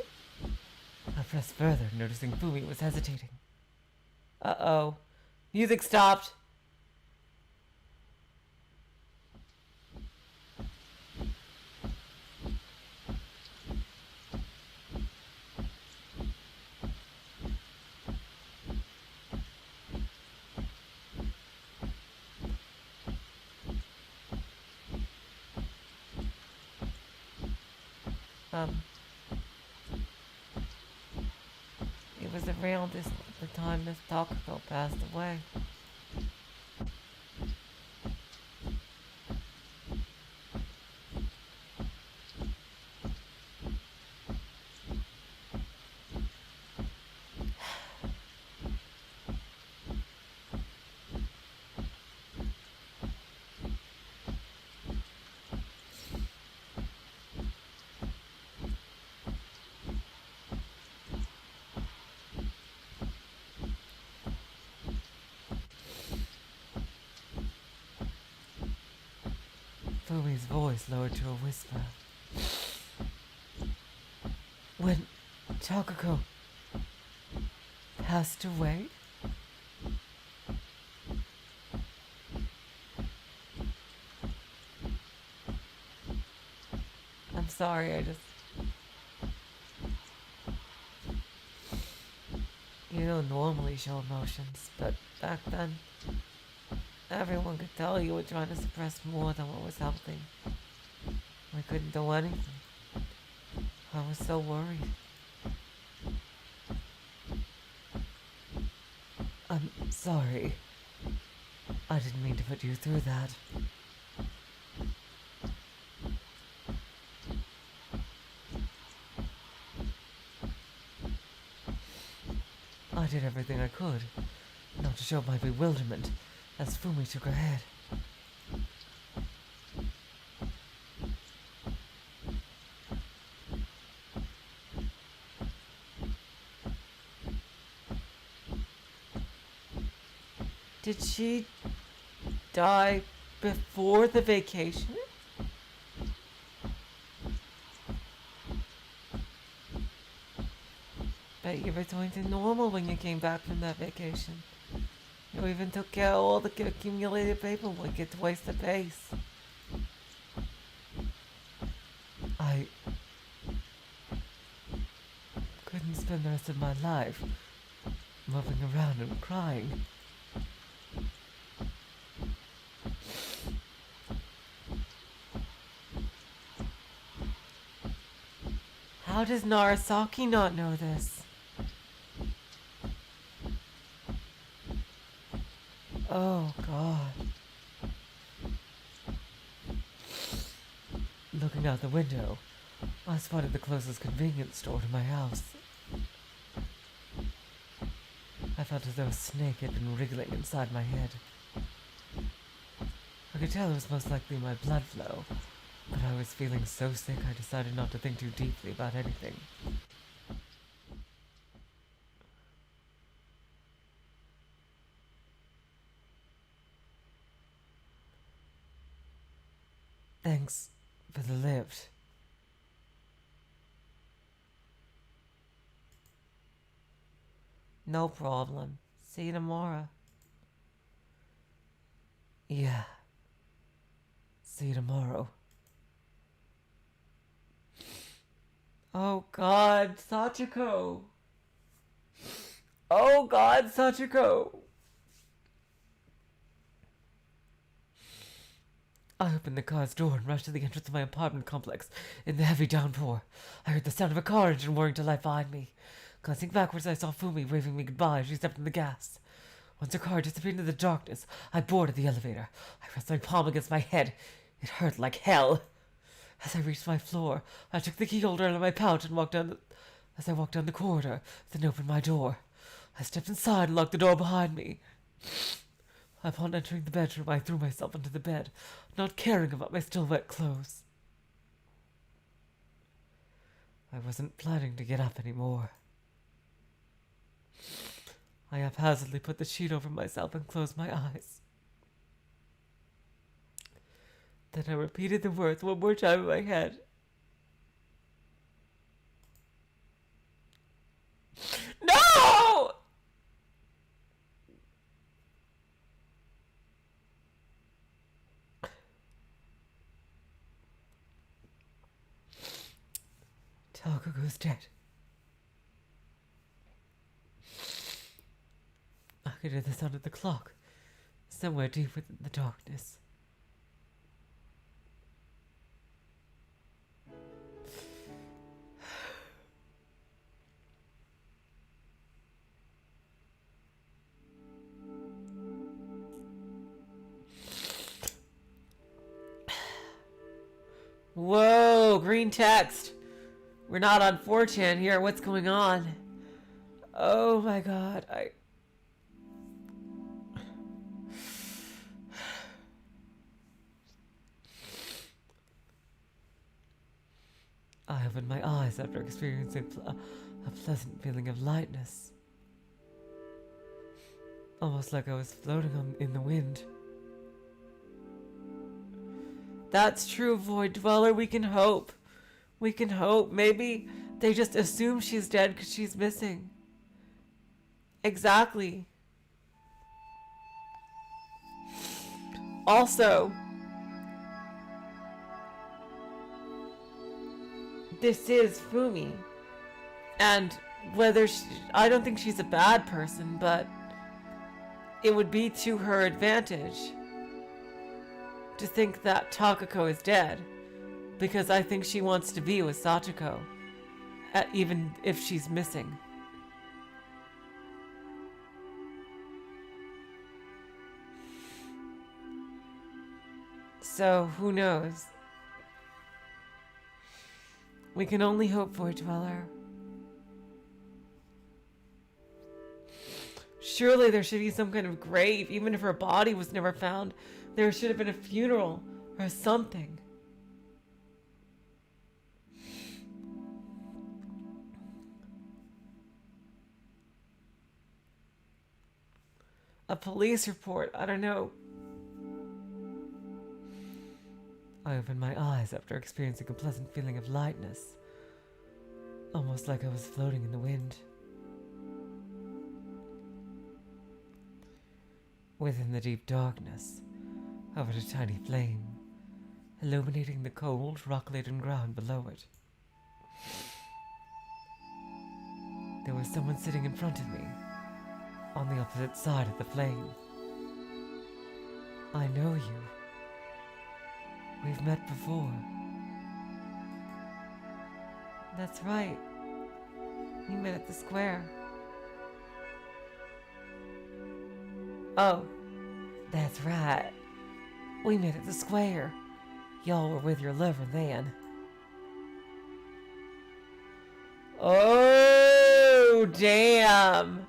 I pressed further, noticing Fumi was hesitating. Uh-oh. Music stopped. It was around the time Miss Takako passed away. Fumi's voice lowered to a whisper. When Takako passed away? I'm sorry, You don't normally show emotions, but back then, everyone could tell you were trying to suppress more than what was healthy. I couldn't do anything. I was so worried. I'm sorry. I didn't mean to put you through that. I did everything I could, not to show my bewilderment, as Fumi shook her head. Did she die before the vacation? Bet you returned to normal when you came back from that vacation. You even took care of all the accumulated paperwork at twice the pace. I couldn't spend the rest of my life moving around and crying. How does Narasaki not know this? Oh, God. Looking out the window, I spotted the closest convenience store to my house. I felt as though a snake had been wriggling inside my head. I could tell it was most likely my blood flow, but I was feeling so sick I decided not to think too deeply about anything. Thanks for the lift. No problem. See you tomorrow. Yeah. See you tomorrow. Oh God, Sachiko. Oh God, Sachiko. I opened the car's door and rushed to the entrance of my apartment complex in the heavy downpour. I heard the sound of a car engine whirring to life behind me. Glancing backwards, I saw Fumi waving me goodbye as she stepped on the gas. Once her car disappeared into the darkness, I boarded the elevator. I rested my palm against my head. It hurt like hell. As I reached my floor, I took the key holder out of my pouch and walked down the corridor, then opened my door. I stepped inside and locked the door behind me. Upon entering the bedroom, I threw myself into the bed, not caring about my still wet clothes. I wasn't planning to get up anymore. I haphazardly put the sheet over myself and closed my eyes. Then I repeated the words one more time in my head. No! Takako's dead. I could hear the sound of the clock, somewhere deep within the darkness. Whoa, green text. We're not on 4chan here. What's going on? Oh my God, I opened my eyes after experiencing a pleasant feeling of lightness. Almost like I was floating in the wind. That's true, Void Dweller. We can hope. We can hope. Maybe they just assume she's dead because she's missing. Exactly. Also, this is Fumi. And whether I don't think she's a bad person, but it would be to her advantage to think that Takako is dead, because I think she wants to be with Sachiko, even if she's missing. So, who knows? We can only hope for it, Dweller. Surely there should be some kind of grave, even if her body was never found. There should have been a funeral or something. A police report, I don't know. I opened my eyes after experiencing a pleasant feeling of lightness, almost like I was floating in the wind. Within the deep darkness hovered a tiny flame, illuminating the cold, rock-laden ground below it. There was someone sitting in front of me, on the opposite side of the flame. I know you. We've met before. That's right. We met at the square. Oh, that's right. We met at the square. Y'all were with your lover then. Oh, damn.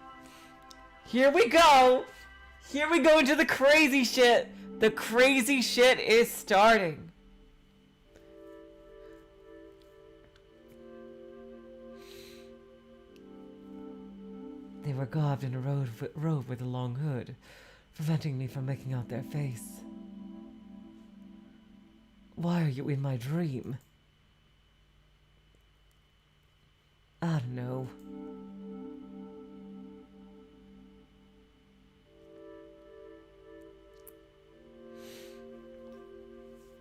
Here we go. Here we go into the crazy shit. The crazy shit is starting. They were garbed in a robe with a long hood, preventing me from making out their face. Why are you in my dream? I don't know.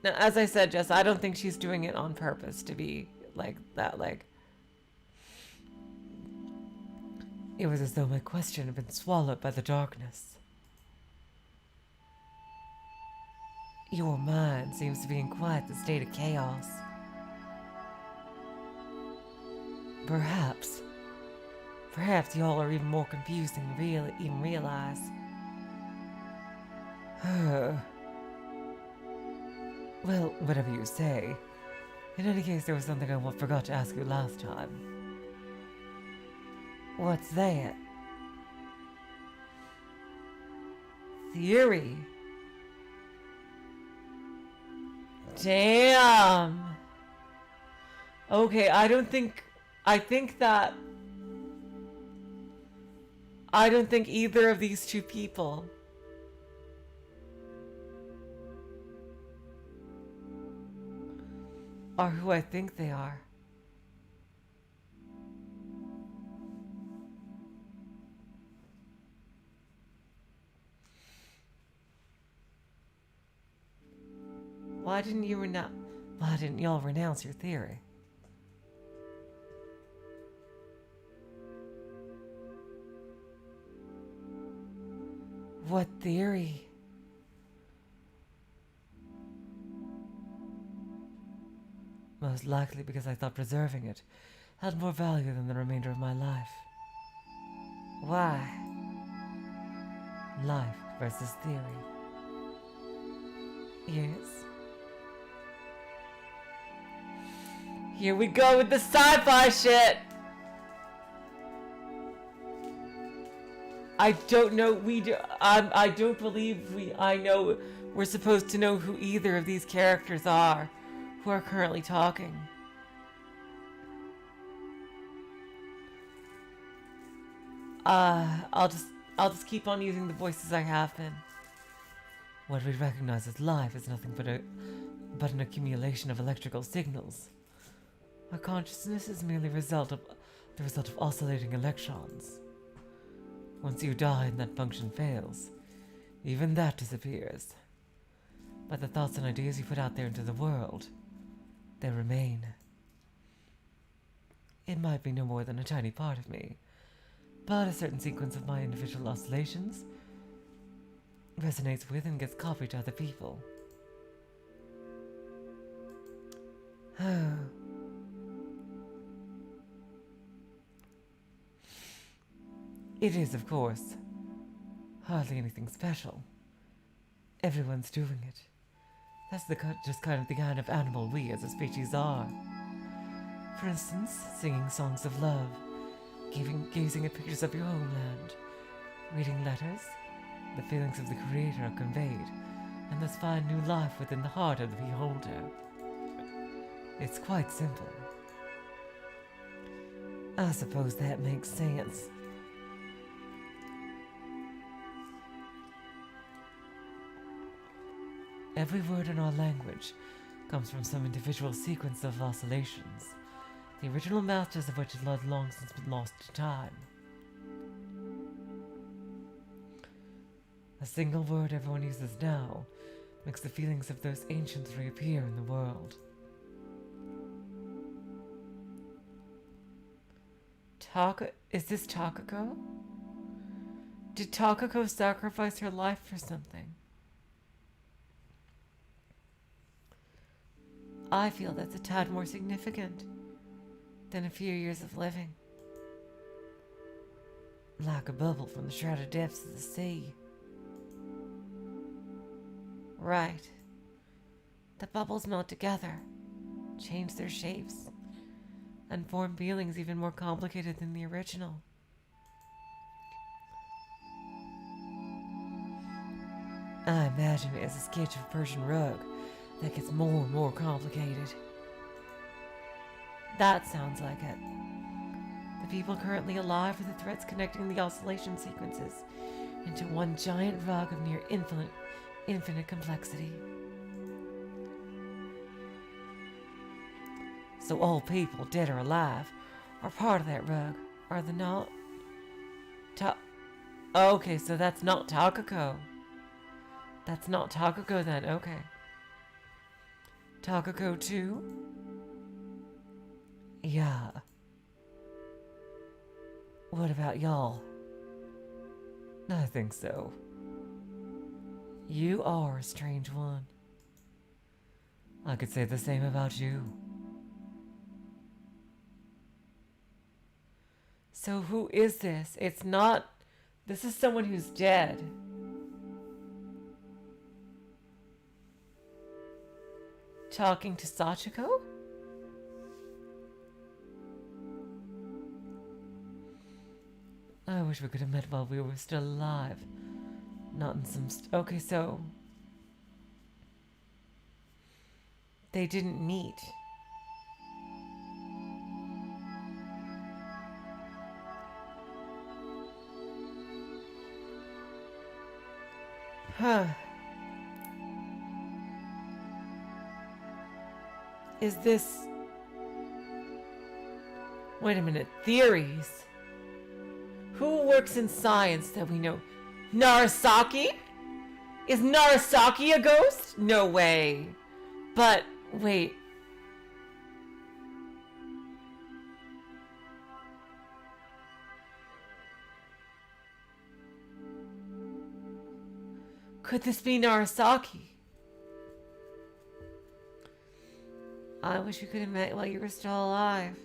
Now, as I said, Jess, I don't think she's doing it on purpose to be like that, like... It was as though my question had been swallowed by the darkness. Your mind seems to be in quite the state of chaos. Perhaps y'all are even more confused than you even realize. Well, whatever you say. In any case, there was something I forgot to ask you last time. What's that? Theory. Damn. Okay, I don't think either of these two people are who I think they are. Why didn't y'all renounce your theory? What theory? Most likely because I thought preserving it had more value than the remainder of my life. Why? Life versus theory. Yes. Here we go with the sci-fi shit! I don't know, I don't believe I know we're supposed to know who either of these characters are who are currently talking. I'll just keep on using the voices I have been. What we recognize as life is nothing but but an accumulation of electrical signals. Our consciousness is merely the result of oscillating electrons. Once you die and that function fails, even that disappears. But the thoughts and ideas you put out there into the world, they remain. It might be no more than a tiny part of me, but a certain sequence of my individual oscillations resonates with and gets copied to other people. It is, of course, hardly anything special. Everyone's doing it. That's just kind of animal we as a species are. For instance, singing songs of love, gazing at pictures of your homeland, reading letters. The feelings of the creator are conveyed, and thus find new life within the heart of the beholder. It's quite simple. I suppose that makes sense. Every word in our language comes from some individual sequence of oscillations, the original masters of which have long since been lost to time. A single word everyone uses now makes the feelings of those ancients reappear in the world. Is this Takako? Did Takako sacrifice her life for something? I feel that's a tad more significant than a few years of living. Like a bubble from the shrouded depths of the sea. Right. The bubbles melt together, change their shapes, and form feelings even more complicated than the original. I imagine it as a sketch of a Persian rug that gets more and more complicated. That sounds like it. The people currently alive are the threads connecting the oscillation sequences into one giant rug of near infinite complexity. So all people, dead or alive, are part of that rug, are they not? Okay, so that's not Takako. That's not Takako then, okay. Takako too? Yeah. What about y'all? I think so. You are a strange one. I could say the same about you. So who is this? It's not... This is someone who's dead. Talking to Sachiko? I wish we could have met while we were still alive. Not in some... Okay, so... They didn't meet. Huh. Is this... Wait a minute. Theories? Who works in science that we know? Narasaki? Is Narasaki a ghost? No way. But, wait. Could this be Narasaki? I wish we could have met while you were still alive.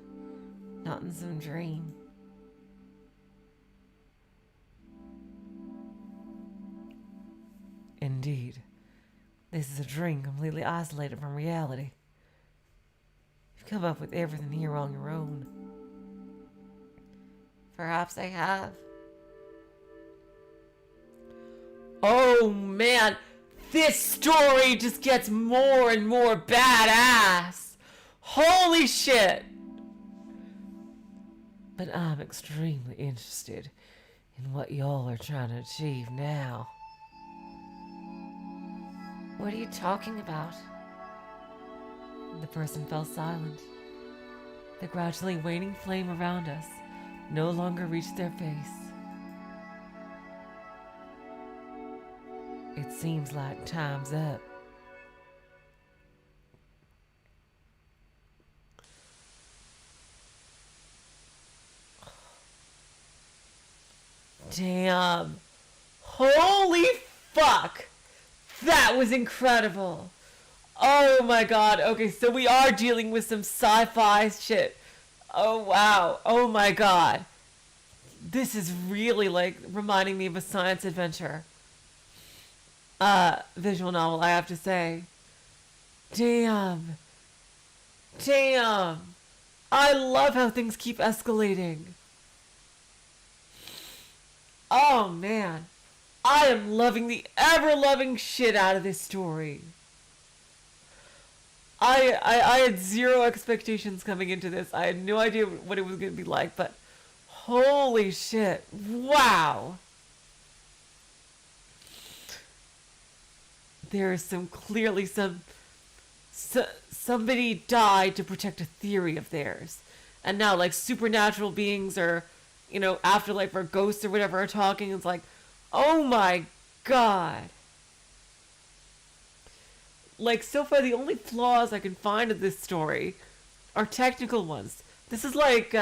Not in some dream. Indeed. This is a dream completely isolated from reality. You've come up with everything here on your own. Perhaps I have. Oh man, this story just gets more and more badass. Holy shit. But I'm extremely interested in what y'all are trying to achieve now. What are you talking about? The person fell silent. The gradually waning flame around us no longer reached their face. It seems like time's up. Damn. Holy fuck! That was incredible. Oh my god. Okay, so we are dealing with some sci-fi shit. Oh wow. Oh my god. This is really like reminding me of a science adventure. Visual novel, I have to say. Damn. Damn. I love how things keep escalating. Oh man. I am loving the ever-loving shit out of this story. I had zero expectations coming into this. I had no idea what it was going to be like, but holy shit. Wow. There is clearly somebody died to protect a theory of theirs. And now like supernatural beings or, afterlife or ghosts or whatever are talking. It's like, oh my god. Like, so far the only flaws I can find in this story are technical ones. This is like,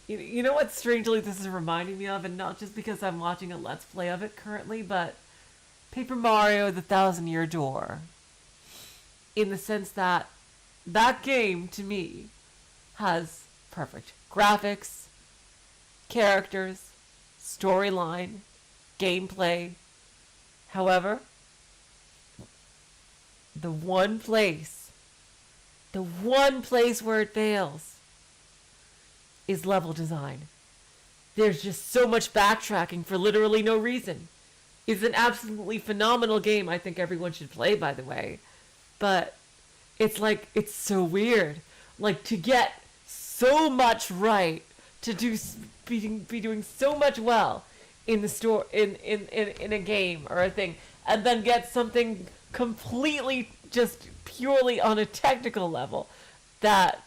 you know what strangely this is reminding me of? And not just because I'm watching a Let's Play of it currently, but Paper Mario: The Thousand-Year Door. In the sense that that game, to me, has perfect graphics, characters, storyline, gameplay. However, the one place where it fails is level design. There's just so much backtracking for literally no reason. It's an absolutely phenomenal game. I think everyone should play, by the way. But it's like, it's so weird. Like, to get so much right, to be doing so much well in the store, in a game or a thing, and then get something completely just purely on a technical level that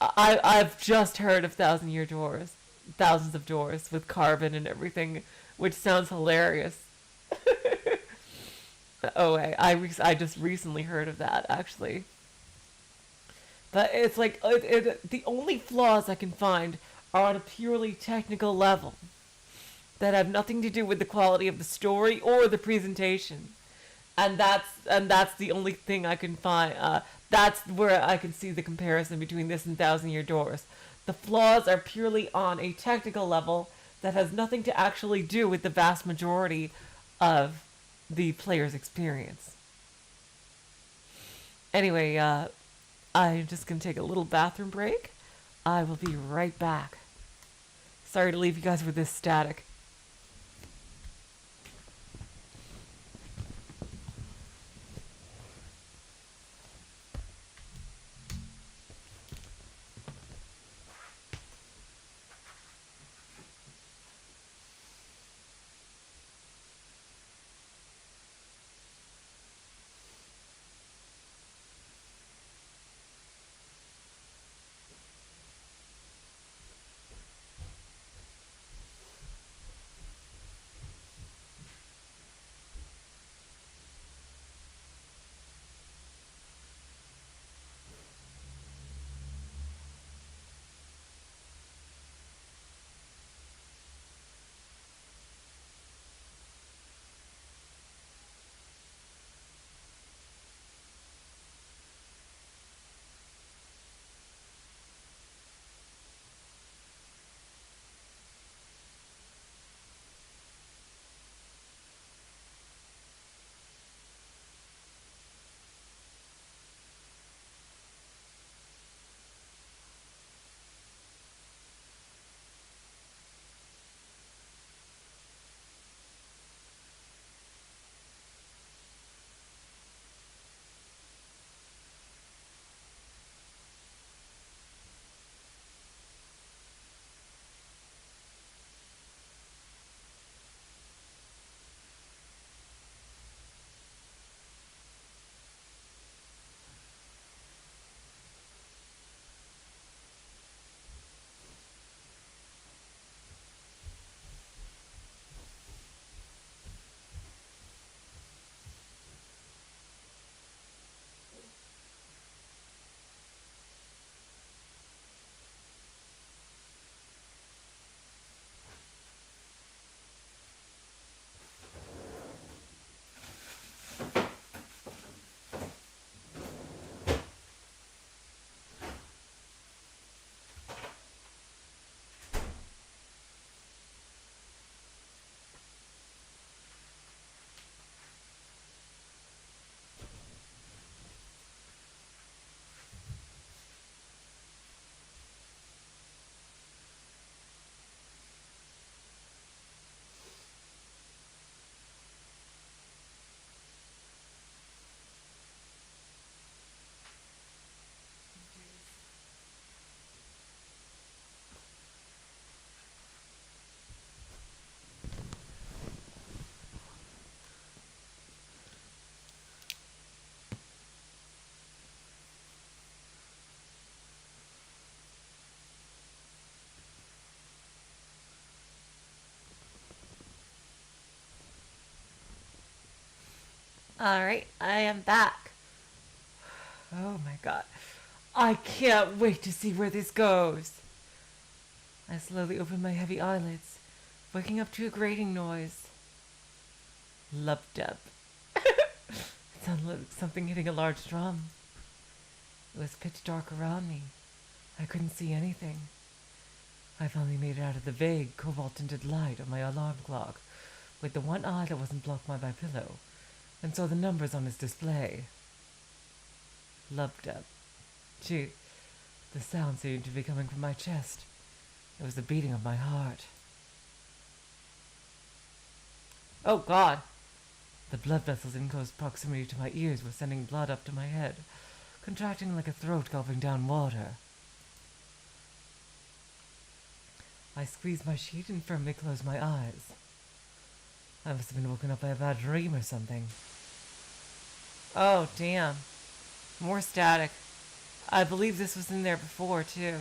I've just heard of thousands of doors with carbon and everything, which sounds hilarious. Oh wait, I just recently heard of that actually. But it's like the only flaws I can find are on a purely technical level that have nothing to do with the quality of the story or the presentation, and that's the only thing I can find. That's where I can see the comparison between this and Thousand Year Doors. The flaws are purely on a technical level that has nothing to actually do with the vast majority of the player's experience. Anyway, I'm just gonna take a little bathroom break. I will be right back. Sorry to leave you guys with this static. Alright, I am back. Oh my god. I can't wait to see where this goes. I slowly opened my heavy eyelids, waking up to a grating noise. Lub-dub. It sounded like something hitting a large drum. It was pitch dark around me. I couldn't see anything. I finally made it out of the vague, cobalt-tinted light of my alarm clock, with the one eye that wasn't blocked by my pillow, and saw the numbers on its display. Lub-dub. Gee, the sound seemed to be coming from my chest. It was the beating of my heart. Oh, God! The blood vessels in close proximity to my ears were sending blood up to my head, contracting like a throat gulping down water. I squeezed my sheet and firmly closed my eyes. I must have been woken up by a bad dream or something. Oh, damn. More static. I believe this was in there before, too.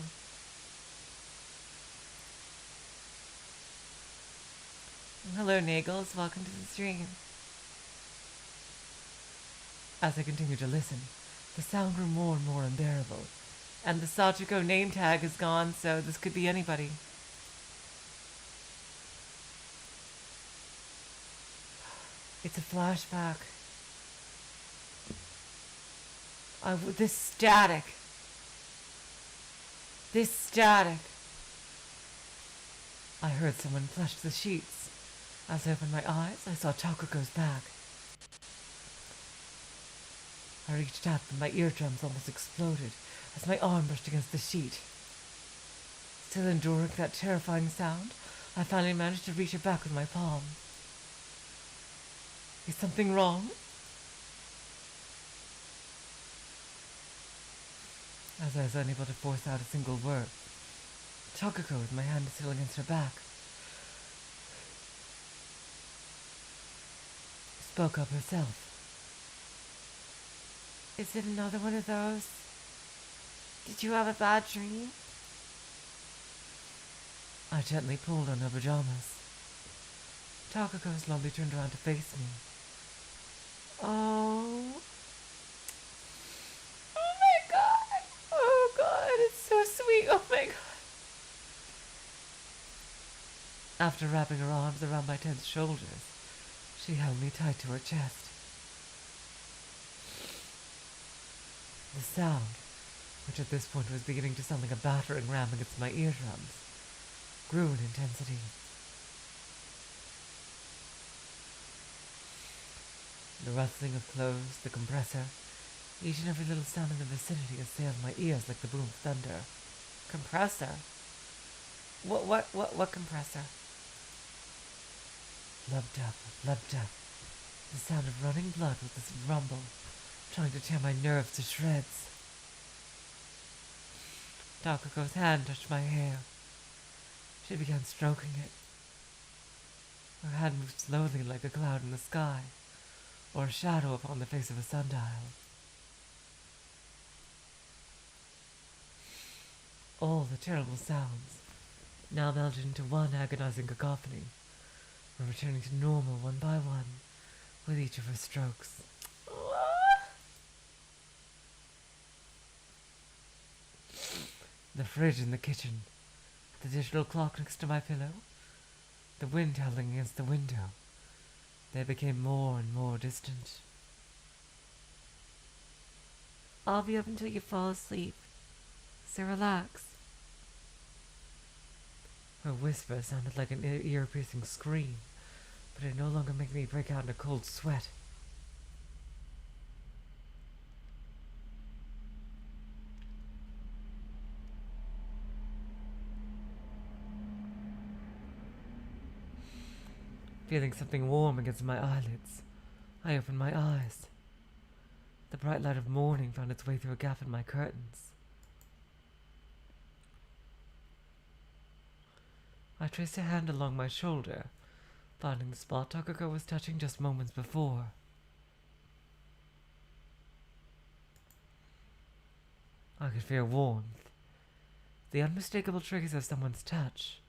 Hello, Nagels. Welcome to the stream. As I continued to listen, the sound grew more and more unbearable. And the Sachiko name tag is gone, so this could be anybody. It's a flashback. This static. This static. I heard someone flush the sheets. As I opened my eyes, I saw Takako's back. I reached out, but my eardrums almost exploded as my arm brushed against the sheet. Still enduring that terrifying sound, I finally managed to reach it back with my palm. Is something wrong? As I was unable to force out a single word, Takako, with my hand still against her back, spoke up herself. Is it another one of those? Did you have a bad dream? I gently pulled on her pajamas. Takako slowly turned around to face me. Oh. Oh my god. Oh god, it's so sweet. Oh my god. After wrapping her arms around my tense shoulders, she held me tight to her chest. The sound, which at this point was beginning to sound like a battering ram against my eardrums, grew in intensity. The rustling of clothes, the compressor, each and every little sound in the vicinity assailed my ears like the boom of thunder. Compressor? What compressor? Lub-dub, lub-dub. The sound of running blood with this rumble, trying to tear my nerves to shreds. Takako's hand touched my hair. She began stroking it. Her hand moved slowly like a cloud in the sky, or a shadow upon the face of a sundial. All the terrible sounds now melted into one agonizing cacophony, were returning to normal one by one with each of her strokes. The fridge in the kitchen, the digital clock next to my pillow, the wind howling against the window, they became more and more distant. I'll be up until you fall asleep, so relax. Her whisper sounded like an ear-piercing scream, but it no longer made me break out in a cold sweat. Feeling something warm against my eyelids, I opened my eyes. The bright light of morning found its way through a gap in my curtains. I traced a hand along my shoulder, finding the spot Takako was touching just moments before. I could feel warmth, the unmistakable trace of someone's touch.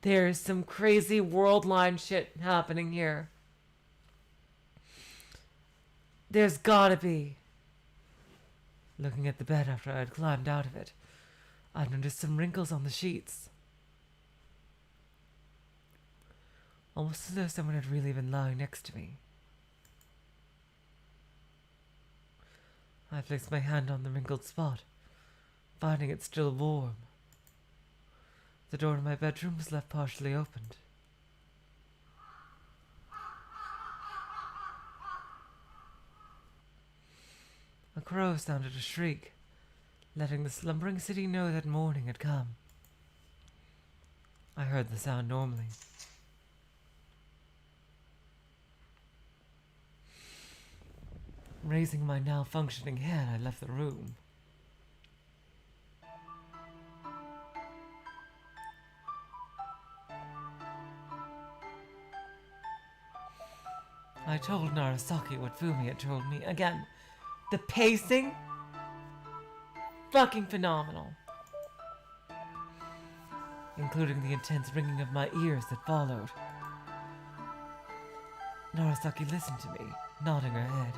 There's some crazy world line shit happening here. There's gotta be. Looking at the bed after I had climbed out of it, I noticed some wrinkles on the sheets. Almost as though someone had really been lying next to me. I placed my hand on the wrinkled spot, finding it still warm. The door to my bedroom was left partially opened. A crow sounded a shriek, letting the slumbering city know that morning had come. I heard the sound normally. Raising my now functioning head, I left the room. I told Narasaki what Fumi had told me. Again, the pacing? Fucking phenomenal. Including the intense ringing of my ears that followed. Narasaki listened to me, nodding her head.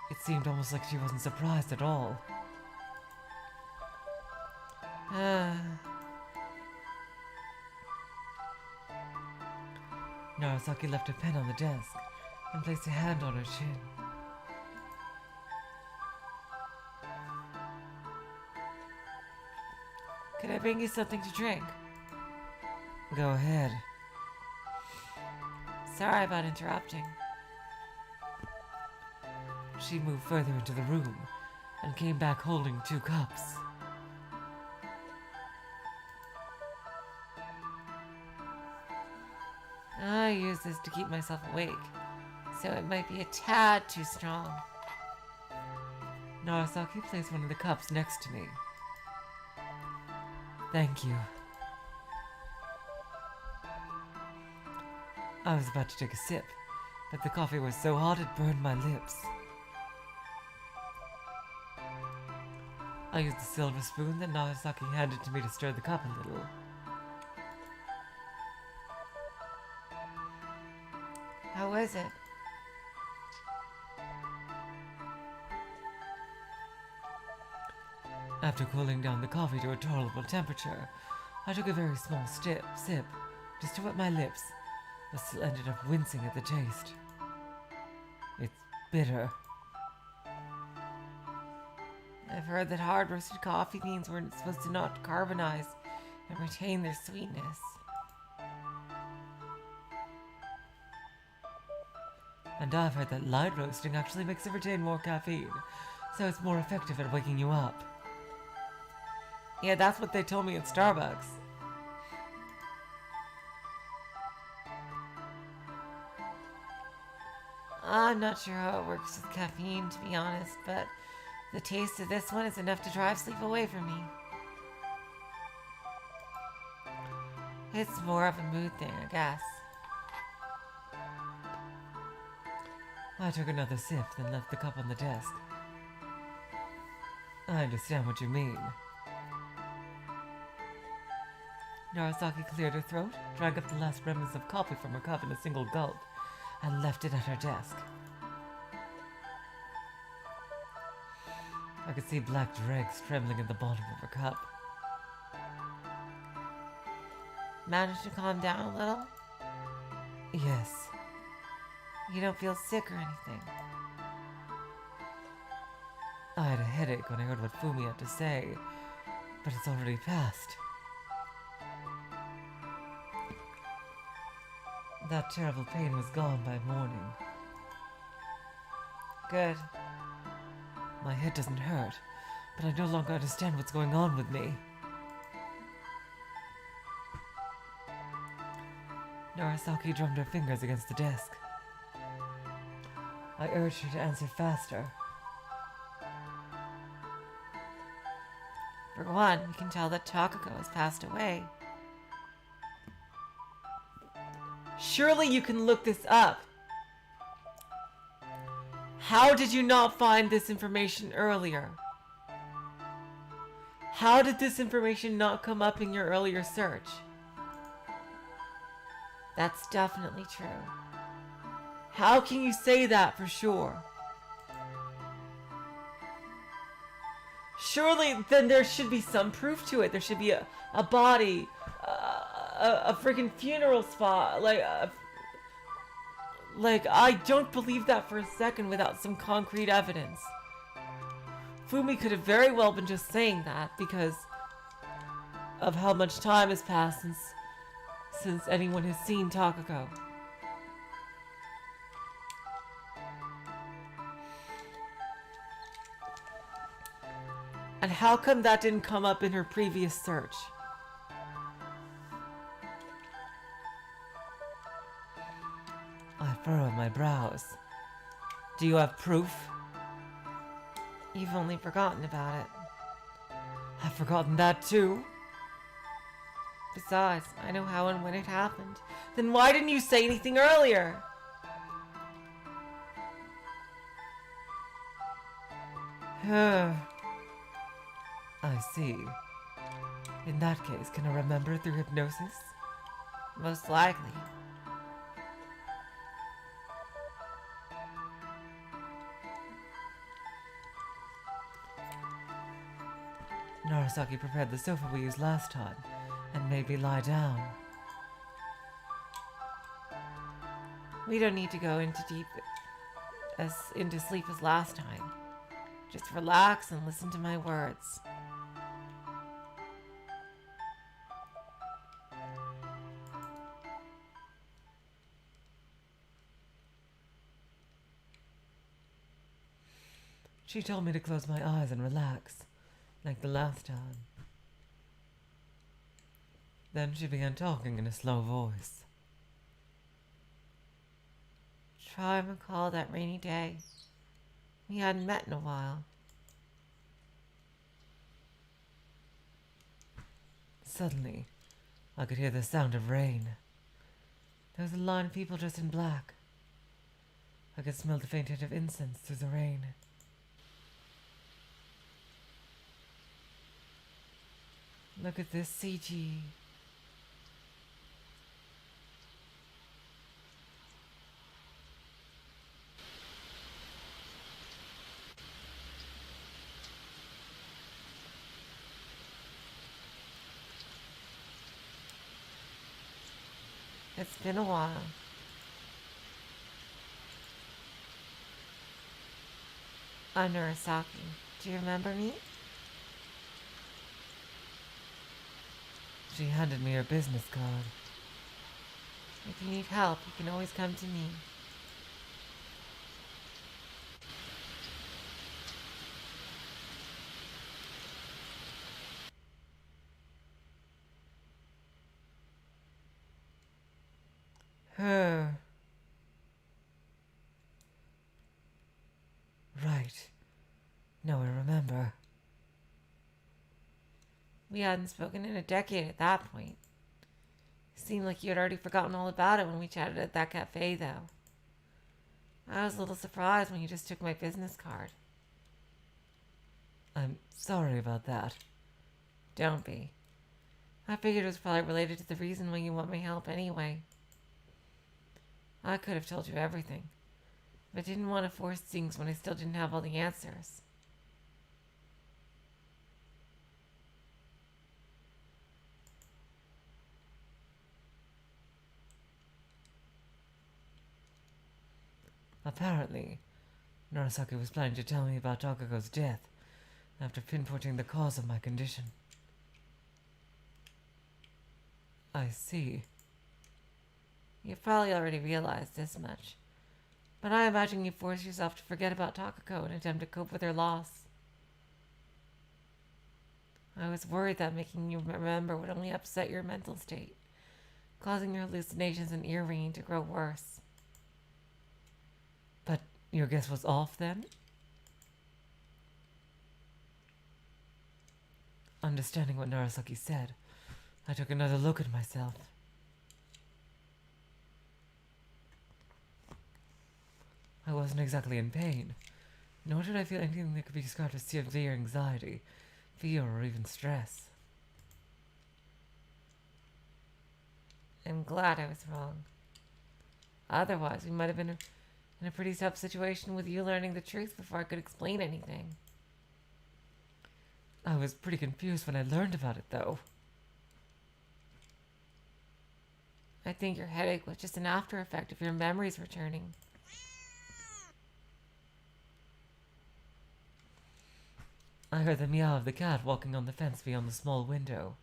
It seemed almost like she wasn't surprised at all. Narasaki left a pen on the desk and placed a hand on her chin. Can I bring you something to drink? Go ahead. Sorry about interrupting. She moved further into the room and came back holding 2 cups. I use this to keep myself awake, so it might be a tad too strong. Narasaki placed one of the cups next to me. Thank you. I was about to take a sip, but the coffee was so hot it burned my lips. I used the silver spoon that Narasaki handed to me to stir the cup a little. How is it? After cooling down the coffee to a tolerable temperature, I took a very small sip, just to wet my lips, but still ended up wincing at the taste. It's bitter. I've heard that hard roasted coffee beans weren't supposed to not carbonize and retain their sweetness. And I've heard that light roasting actually makes it retain more caffeine, so it's more effective at waking you up. Yeah, that's what they told me at Starbucks. I'm not sure how it works with caffeine, to be honest, but the taste of this one is enough to drive sleep away from me. It's more of a mood thing, I guess. I took another sip, then left the cup on the desk. I understand what you mean. Narasaki cleared her throat, drank up the last remnants of coffee from her cup in a single gulp, and left it at her desk. I could see black dregs trembling at the bottom of her cup. Managed to calm down a little? Yes. You don't feel sick or anything? I had a headache when I heard what Fumi had to say, but it's already passed. That terrible pain was gone by morning. Good. My head doesn't hurt, but I no longer understand what's going on with me. Narasaki drummed her fingers against the desk. I urged her to answer faster. For one, we can tell that Takako has passed away. Surely you can look this up. How did you not find this information earlier? How did this information not come up in your earlier search? That's definitely true. How can you say that for sure? Surely, then there should be some proof to it. There should be a body, a freaking funeral spot. Like, I don't believe that for a second without some concrete evidence. Fumi could have very well been just saying that because of how much time has passed since anyone has seen Takako. And how come that didn't come up in her previous search? I furrow my brows. Do you have proof? You've only forgotten about it. I've forgotten that too. Besides, I know how and when it happened. Then why didn't you say anything earlier? I see. In that case, can I remember through hypnosis? Most likely. Narasaki prepared the sofa we used last time and made me lie down. We don't need to go into sleep as last time. Just relax and listen to my words. She told me to close my eyes and relax, like the last time. Then she began talking in a slow voice. Try and recall that rainy day. We hadn't met in a while. Suddenly, I could hear the sound of rain. There was a line of people dressed in black. I could smell the faint hint of incense through the rain. Look at this CG. It's been a while. I'm Narasaki. Do you remember me? She handed me her business card. If you need help, you can always come to me. Her. Right. Now I remember. We hadn't spoken in a decade at that point. It seemed like you had already forgotten all about it when we chatted at that cafe, though. I was a little surprised when you just took my business card. I'm sorry about that. Don't be. I figured it was probably related to the reason why you want my help anyway. I could have told you everything, but didn't want to force things when I still didn't have all the answers. Apparently, Narasaki was planning to tell me about Takako's death after pinpointing the cause of my condition. I see. You've probably already realized this much, but I imagine you force yourself to forget about Takako in an attempt to cope with her loss. I was worried that making you remember would only upset your mental state, causing your hallucinations and ear ringing to grow worse. But your guess was off then? Understanding what Narasaki said, I took another look at myself. I wasn't exactly in pain, nor did I feel anything that could be described as severe anxiety, fear, or even stress. I'm glad I was wrong. Otherwise, we might have been in a pretty tough situation with you learning the truth before I could explain anything. I was pretty confused when I learned about it, though. I think your headache was just an after effect of your memories returning. I heard the meow of the cat walking on the fence beyond the small window.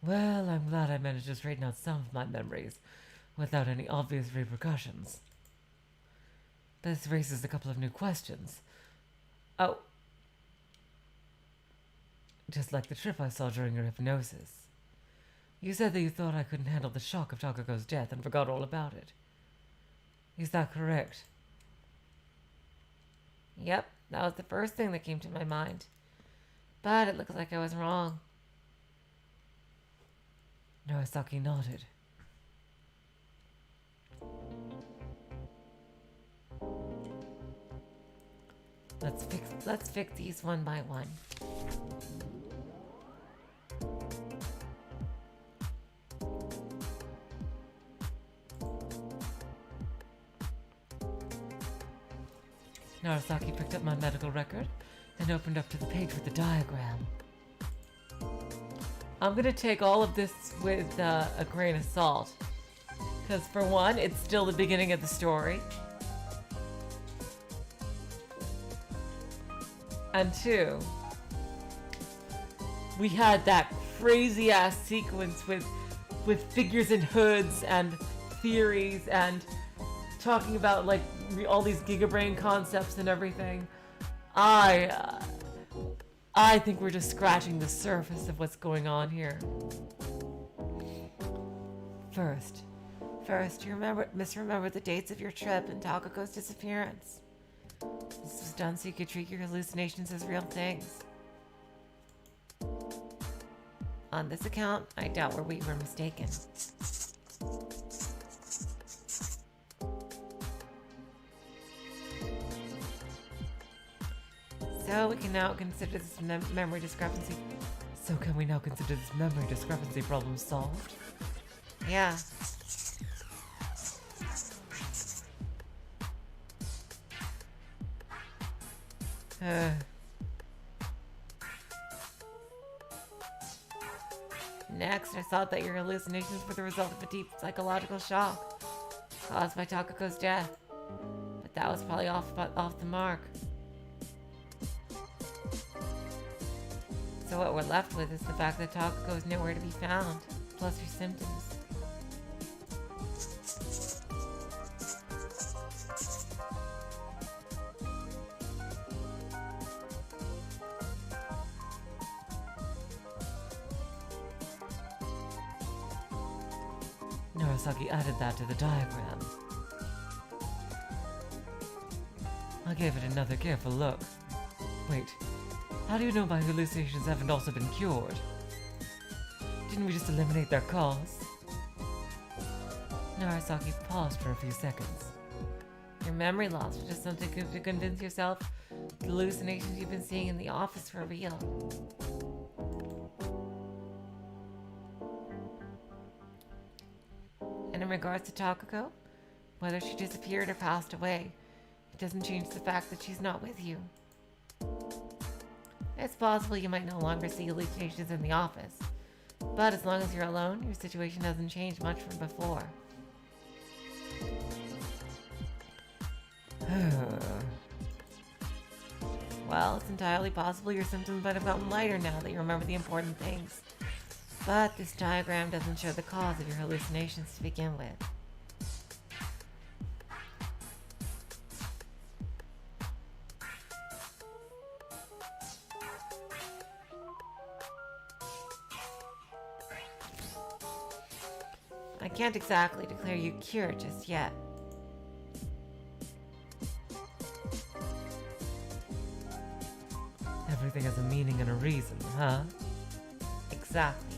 Well, I'm glad I managed to straighten out some of my memories without any obvious repercussions. This raises a couple of new questions. Oh. Just like the trip I saw during your hypnosis. You said that you thought I couldn't handle the shock of Takako's death and forgot all about it. Is that correct? Yep, that was the first thing that came to my mind. But it looks like I was wrong. Narasaki nodded. Let's fix these one by one. Narasaki picked up my medical record and opened up to the page with the diagram. I'm gonna take all of this with a grain of salt. Because for one, it's still the beginning of the story. And two, we had that crazy ass sequence with figures in hoods and theories and talking about like all these gigabrain concepts and everything. I think we're just scratching the surface of what's going on here. First, you misremembered the dates of your trip and Takako's disappearance. This was done so you could treat your hallucinations as real things. On this account, I doubt we were mistaken. So we can now consider this memory discrepancy. So can we now consider this memory discrepancy problem solved? Yeah. Next, I thought that your hallucinations were the result of a deep psychological shock caused by Takako's death. But that was probably off the mark. So what we're left with is the fact that Takako is nowhere to be found, plus your symptoms. Narasaki added that to the diagram. I gave it another careful look. Wait, how do you know my hallucinations haven't also been cured? Didn't we just eliminate their cause? Narasaki paused for a few seconds. Your memory loss was just something to convince yourself the hallucinations you've been seeing in the office were real. And in regards to Takako, whether she disappeared or passed away, it doesn't change the fact that she's not with you. It's possible you might no longer see hallucinations in the office, but as long as you're alone, your situation doesn't change much from before. Well, it's entirely possible your symptoms might have gotten lighter now that you remember the important things. But this diagram doesn't show the cause of your hallucinations to begin with. I can't exactly declare you cured just yet. Everything has a meaning and a reason, huh? Exactly.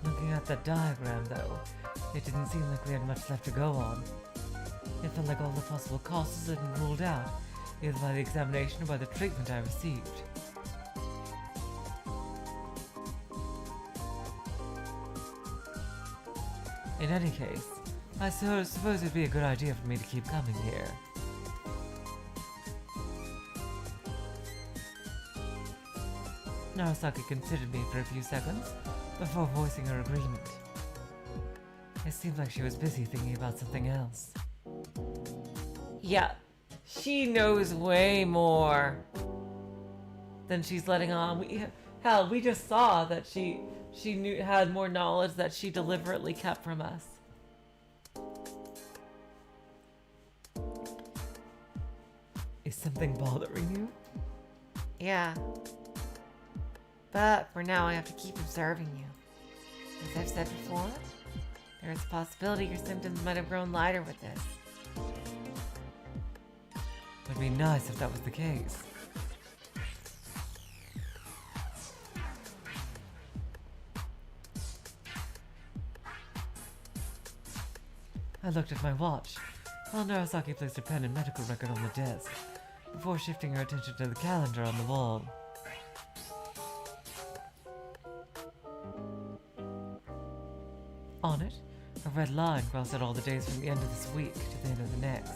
Looking at that diagram, though, it didn't seem like we had much left to go on. It felt like all the possible causes had been ruled out, either by the examination or by the treatment I received. In any case, I suppose it'd be a good idea for me to keep coming here. Narasaki considered me for a few seconds before voicing her agreement. It seemed like she was busy thinking about something else. Yeah, she knows way more than she's letting on. We just saw that she had more knowledge that she deliberately kept from us. Is something bothering you? Yeah. But for now, I have to keep observing you. As I've said before, there is a possibility your symptoms might have grown lighter with this. Would be nice if that was the case. I looked at my watch, while Narasaki placed a pen and medical record on the desk, before shifting her attention to the calendar on the wall. On it, a red line crossed out all the days from the end of this week to the end of the next.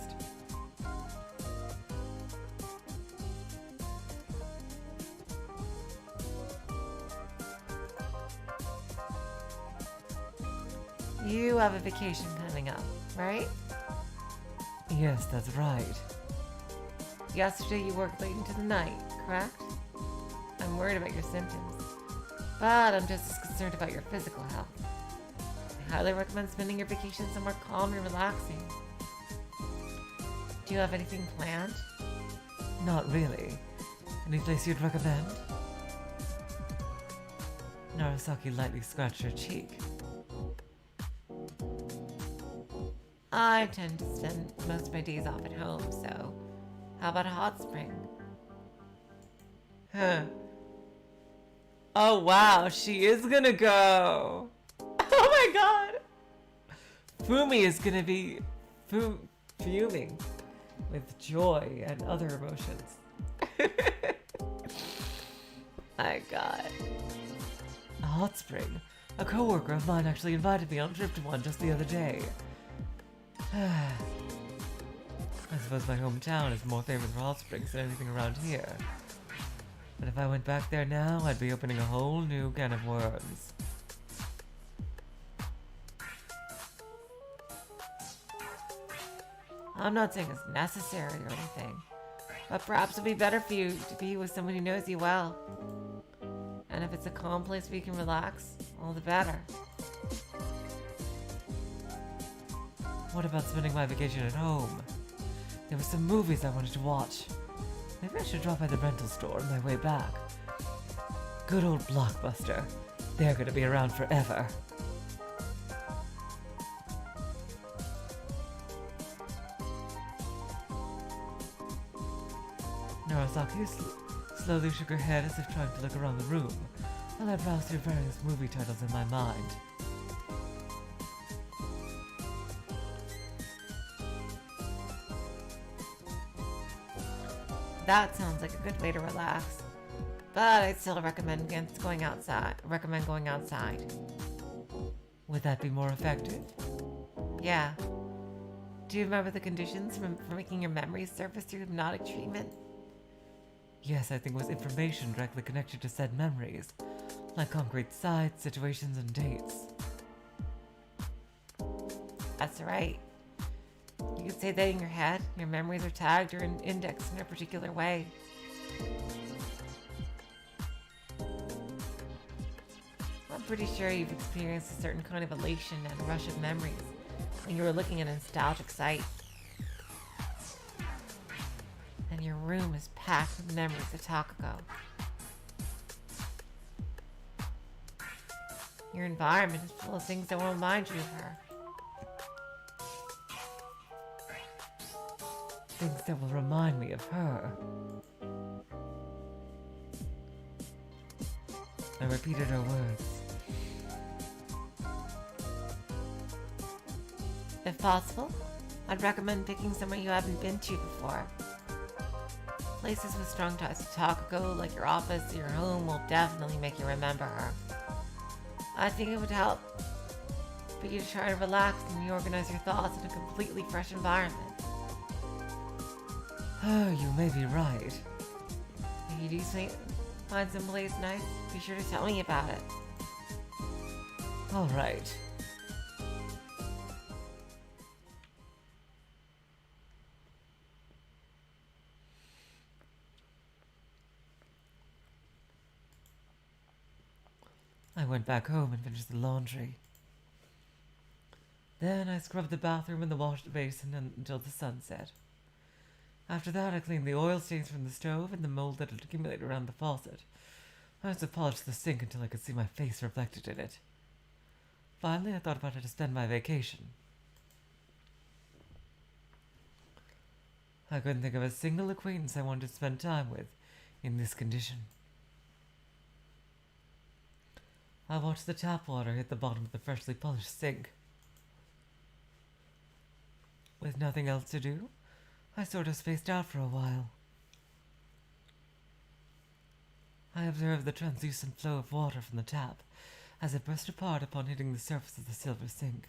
You have a vacation coming up, right? Yes, that's right. Yesterday you worked late into the night, correct? I'm worried about your symptoms, but I'm just as concerned about your physical health. I highly recommend spending your vacation somewhere calm and relaxing. Do you have anything planned? Not really. Any place you'd recommend? Narasaki lightly scratched her cheek. I tend to spend most of my days off at home, so how about a hot spring? Huh. Oh wow, she is gonna go. Oh my god. Fumi is gonna be fuming with joy and other emotions. My god. A hot spring. A coworker of mine actually invited me on a trip to one just the other day. I suppose my hometown is more famous for hot springs than anything around here. But if I went back there now, I'd be opening a whole new can of worms. I'm not saying it's necessary or anything, but perhaps it'd be better for you to be with someone who knows you well. And if it's a calm place where you can relax, all the better. What about spending my vacation at home? There were some movies I wanted to watch. Maybe I should drop by the rental store on my way back. Good old Blockbuster. They're gonna be around forever. Narasaki slowly shook her head as if trying to look around the room, while I browsed through various movie titles in my mind. That sounds like a good way to relax, but I'd still recommend going outside. Would that be more effective? Yeah. Do you remember the conditions for making your memories surface through hypnotic treatment? Yes, I think it was information directly connected to said memories, like concrete sites, situations, and dates. That's right. You could say that in your head. Your memories are tagged or indexed in a particular way. I'm pretty sure you've experienced a certain kind of elation and a rush of memories when you were looking at a nostalgic site. And your room is packed with memories of Takako. Your environment is full of things that will remind you of her. Things that will remind me of her. I repeated her words. If possible, I'd recommend picking somewhere you haven't been to before. Places with strong ties to Takako, like your office or your home, will definitely make you remember her. I think it would help for you to try to relax and reorganize your thoughts in a completely fresh environment. Oh, you may be right. If you do find some place nice, be sure to tell me about it. All right. I went back home and finished the laundry. Then I scrubbed the bathroom and the wash basin until the sun set. After that, I cleaned the oil stains from the stove and the mold that had accumulated around the faucet. I also polished the sink until I could see my face reflected in it. Finally, I thought about how to spend my vacation. I couldn't think of a single acquaintance I wanted to spend time with in this condition. I watched the tap water hit the bottom of the freshly polished sink. With nothing else to do, I sort of spaced out for a while. I observed the translucent flow of water from the tap as it burst apart upon hitting the surface of the silver sink.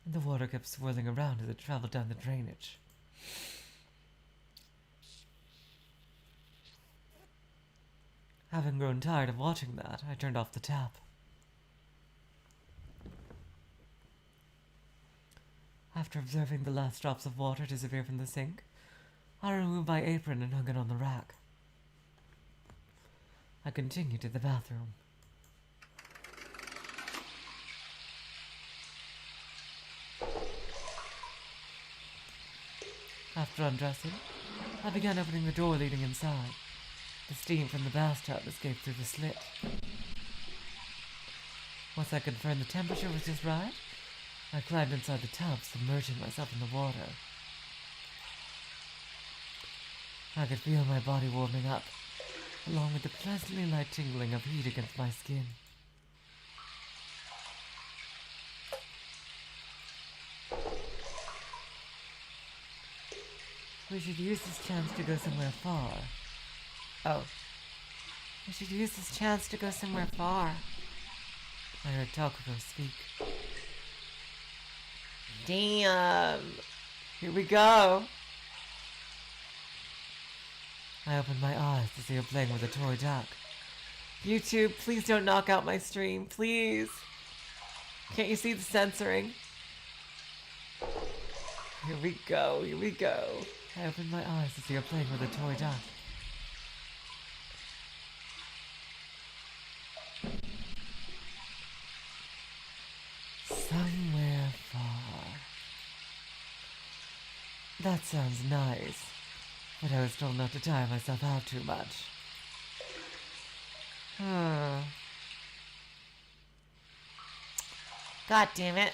The water kept swirling around as it traveled down the drainage. Having grown tired of watching that, I turned off the tap. After observing the last drops of water disappear from the sink, I removed my apron and hung it on the rack. I continued to the bathroom. After undressing, I began opening the door leading inside. The steam from the bathtub escaped through the slit. Once I confirmed the temperature was just right, I climbed inside the tub, submerging myself in the water. I could feel my body warming up, along with the pleasantly light tingling of heat against my skin. We should use this chance to go somewhere far. Oh. We should use this chance to go somewhere far. I heard Takako speak. Damn. Here we go. I opened my eyes to see her playing with a toy duck. YouTube, please don't knock out my stream, please. Can't you see the censoring? Here we go, here we go. I opened my eyes to see her playing with a toy duck. Somewhere far. That sounds nice, but I was told not to tire myself out too much. God damn it.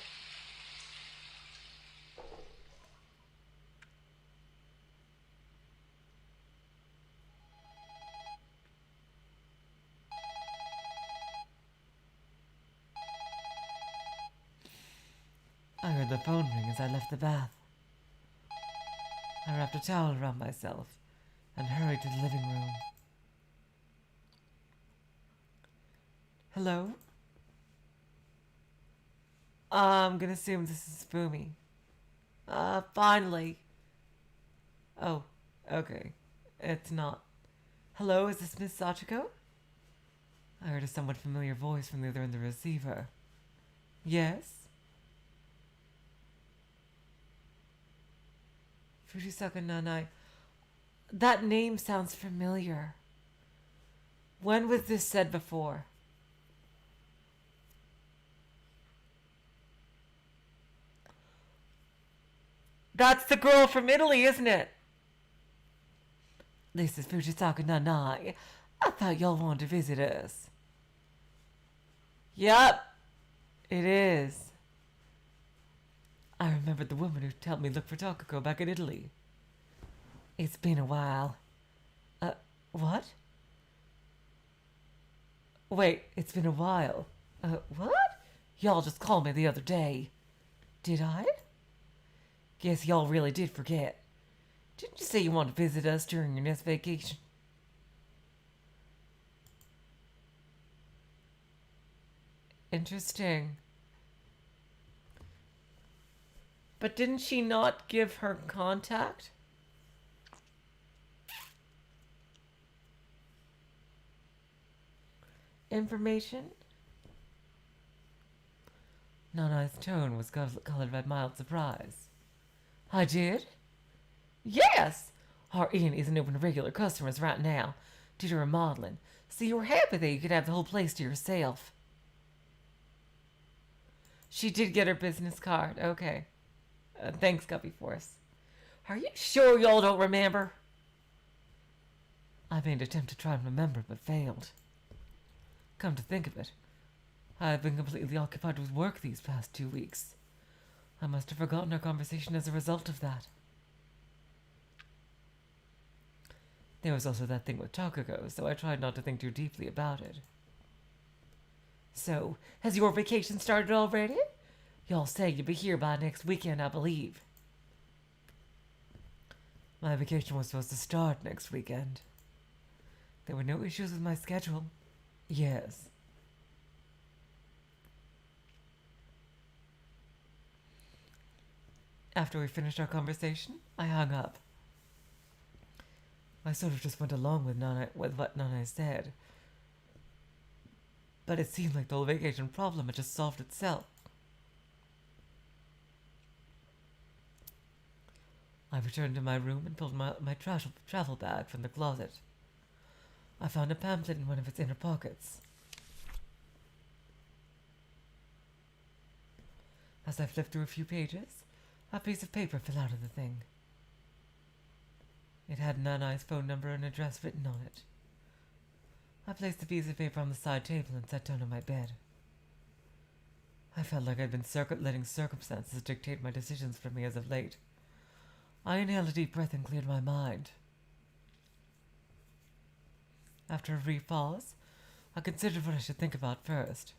I heard the phone ring as I left the bath. I wrapped a towel around myself and hurried to the living room. Hello? I'm gonna assume this is Fumi. Finally. Oh, okay. It's not. Hello, is this Miss Sachiko? I heard a somewhat familiar voice from the other end of the receiver. Yes? Fujisaka Nanai. That name sounds familiar. When was this said before? That's the girl from Italy, isn't it? This is Fujisaka Nanai. I thought y'all wanted to visit us. Yup, it is. I remembered the woman who helped me look for Takako back in Italy. It's been a while. What? Wait, it's been a while. What? Y'all just called me the other day. Did I? Guess y'all really did forget. Didn't you say you wanted to visit us during your next vacation? Interesting. But didn't she not give her contact? Information? Nana's tone was colored by mild surprise. I did? Yes! Our inn isn't open to regular customers right now due to remodeling, so you were happy that you could have the whole place to yourself. She did get her business card. Okay. Thanks, Guppy Force. Are you sure y'all don't remember? I made an attempt to try and remember, but failed. Come to think of it, I have been completely occupied with work these past 2 weeks. I must have forgotten our conversation as a result of that. There was also that thing with Takako, so I tried not to think too deeply about it. So, has your vacation started already? Y'all say you'll be here by next weekend, I believe. My vacation was supposed to start next weekend. There were no issues with my schedule. Yes. After we finished our conversation, I hung up. I sort of just went along with what Nana said. But it seemed like the whole vacation problem had just solved itself. I returned to my room and pulled my travel bag from the closet. I found a pamphlet in one of its inner pockets. As I flipped through a few pages, a piece of paper fell out of the thing. It had Nanai's phone number and address written on it. I placed the piece of paper on the side table and sat down on my bed. I felt like I'd been letting circumstances dictate my decisions for me as of late. I inhaled a deep breath and cleared my mind. After a brief pause, I considered what I should think about first.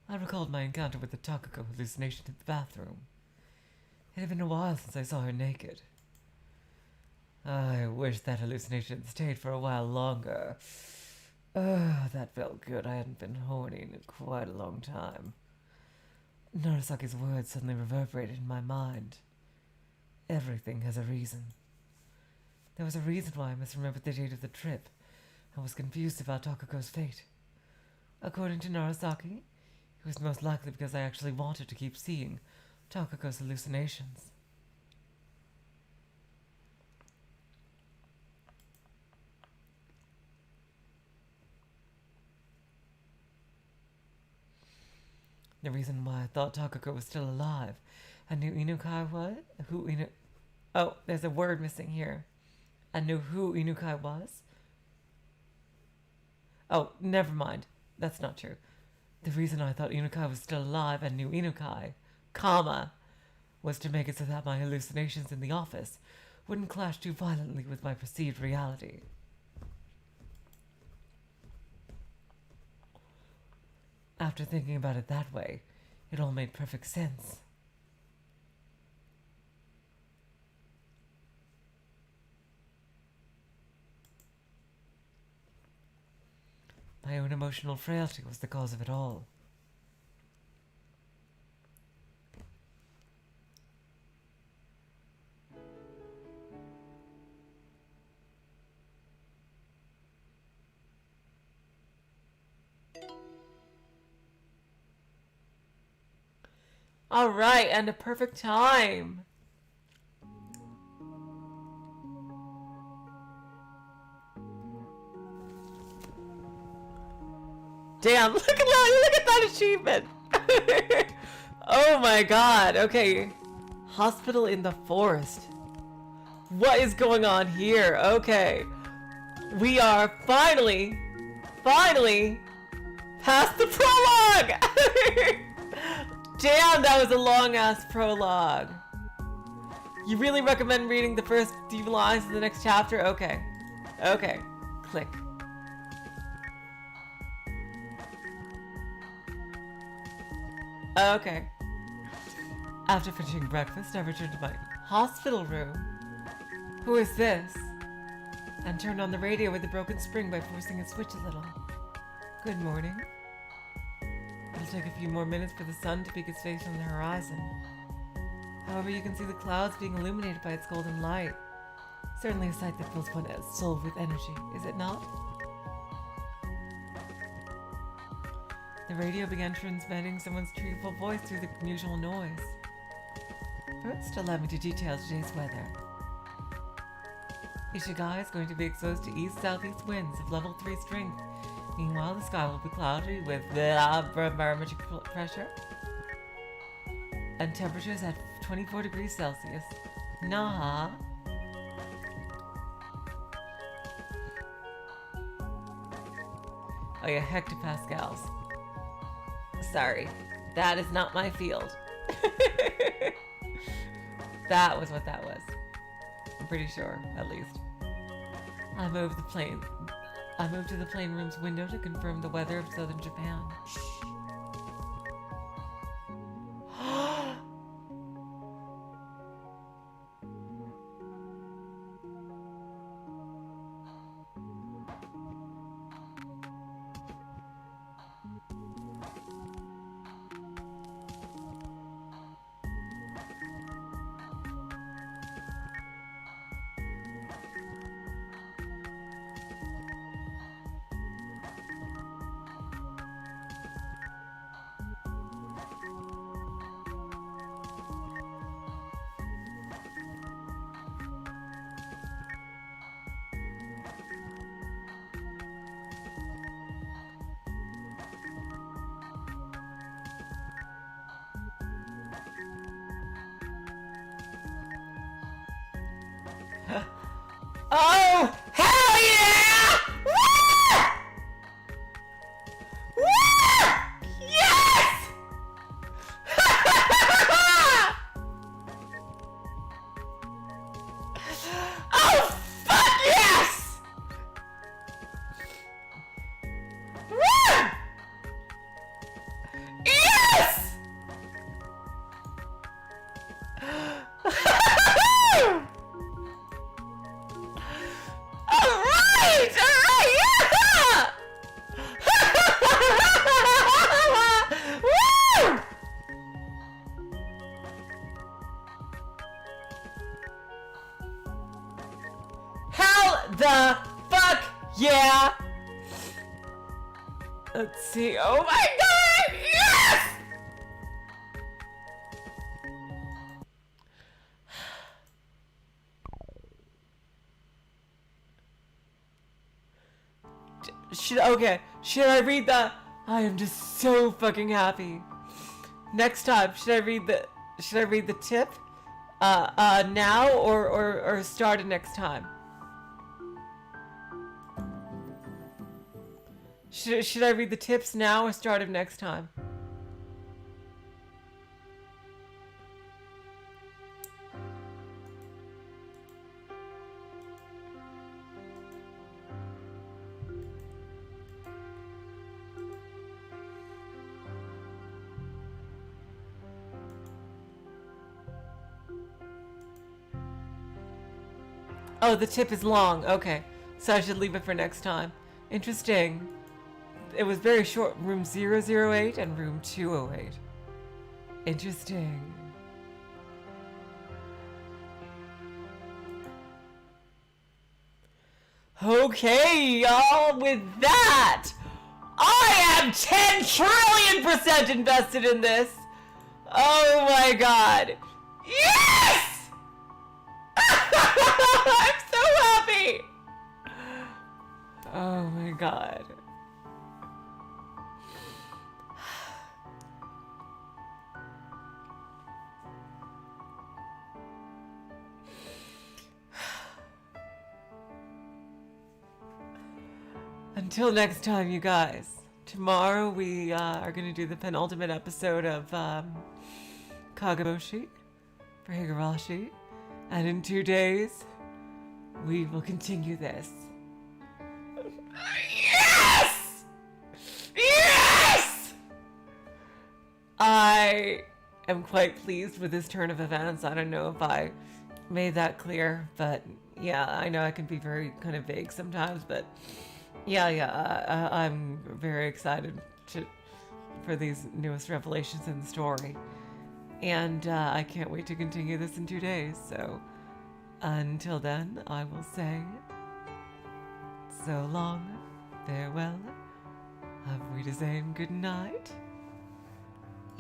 I recalled my encounter with the Takako hallucination in the bathroom. It had been a while since I saw her naked. I wish that hallucination had stayed for a while longer. That felt good. I hadn't been horny in quite a long time. Narasaki's words suddenly reverberated in my mind. Everything has a reason. There was a reason why I misremembered the date of the trip and was confused about Takako's fate. According to Narasaki, it was most likely because I actually wanted to keep seeing Takako's hallucinations. The reason why I thought Takako was still alive and knew Inukai was... Oh, there's a word missing here. I knew who Inukai was. Oh, never mind. That's not true. The reason I thought Inukai was still alive and knew Inukai, was to make it so that my hallucinations in the office wouldn't clash too violently with my perceived reality. After thinking about it that way, it all made perfect sense. My own emotional frailty was the cause of it all. All right, and a perfect time. Damn, look at that achievement. Oh my god. Okay. Hospital in the forest. What is going on here? Okay. We are finally past the prologue. Damn, that was a long-ass prologue. You really recommend reading the first few lines of the next chapter? Okay. Okay. Click. Okay. After finishing breakfast, I returned to my hospital room. Who is this? And turned on the radio with a broken spring by forcing a switch a little. Good morning. It'll take a few more minutes for the sun to peek its face on the horizon. However, you can see the clouds being illuminated by its golden light. Certainly a sight that fills one's soul with energy, is it not? The radio began transmitting someone's cheerful voice through the unusual noise. First, allow me to detail today's weather. Ishigai is going to be exposed to east-southeast winds of level 3 strength. Meanwhile, the sky will be cloudy with barometric pressure and temperatures at 24 degrees Celsius. Nah. Oh yeah, hectopascals. Sorry, that is not my field. That was what that was. I'm pretty sure, at least. I moved to the plane room's window to confirm the weather of southern Japan. Oh, hell yeah! Woo! Woo! Yes! Oh, fuck yes! Woo! Yes! Alright, yeah! Woo! Hell the fuck yeah! Let's see. Oh my god! Yes! Should I read the? I am just so fucking happy. Next time, should I read the tip? Now or start it next time? Should I read the tips now or start it next time? Oh, the tip is long. Okay. So I should leave it for next time. Interesting. It was very short. Room 008 and room 208. Interesting. Okay, y'all. With that, I am 10 trillion% invested in this. Oh my god. Yes! I'm so happy! Oh my god. Until next time, you guys. Tomorrow we are going to do the penultimate episode of Kagaboshi for Higurashi. And in 2 days, we will continue this. Yes! Yes! am quite pleased with this turn of events. I don't know if I made that clear, but yeah, I know I can be very kind of vague sometimes, but I'm very excited for these newest revelations in the story. And I can't wait to continue this in 2 days. So until then, I will say so long, farewell, auf Wiedersehen, good night.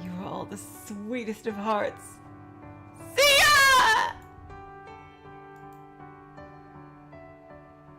You are all the sweetest of hearts. See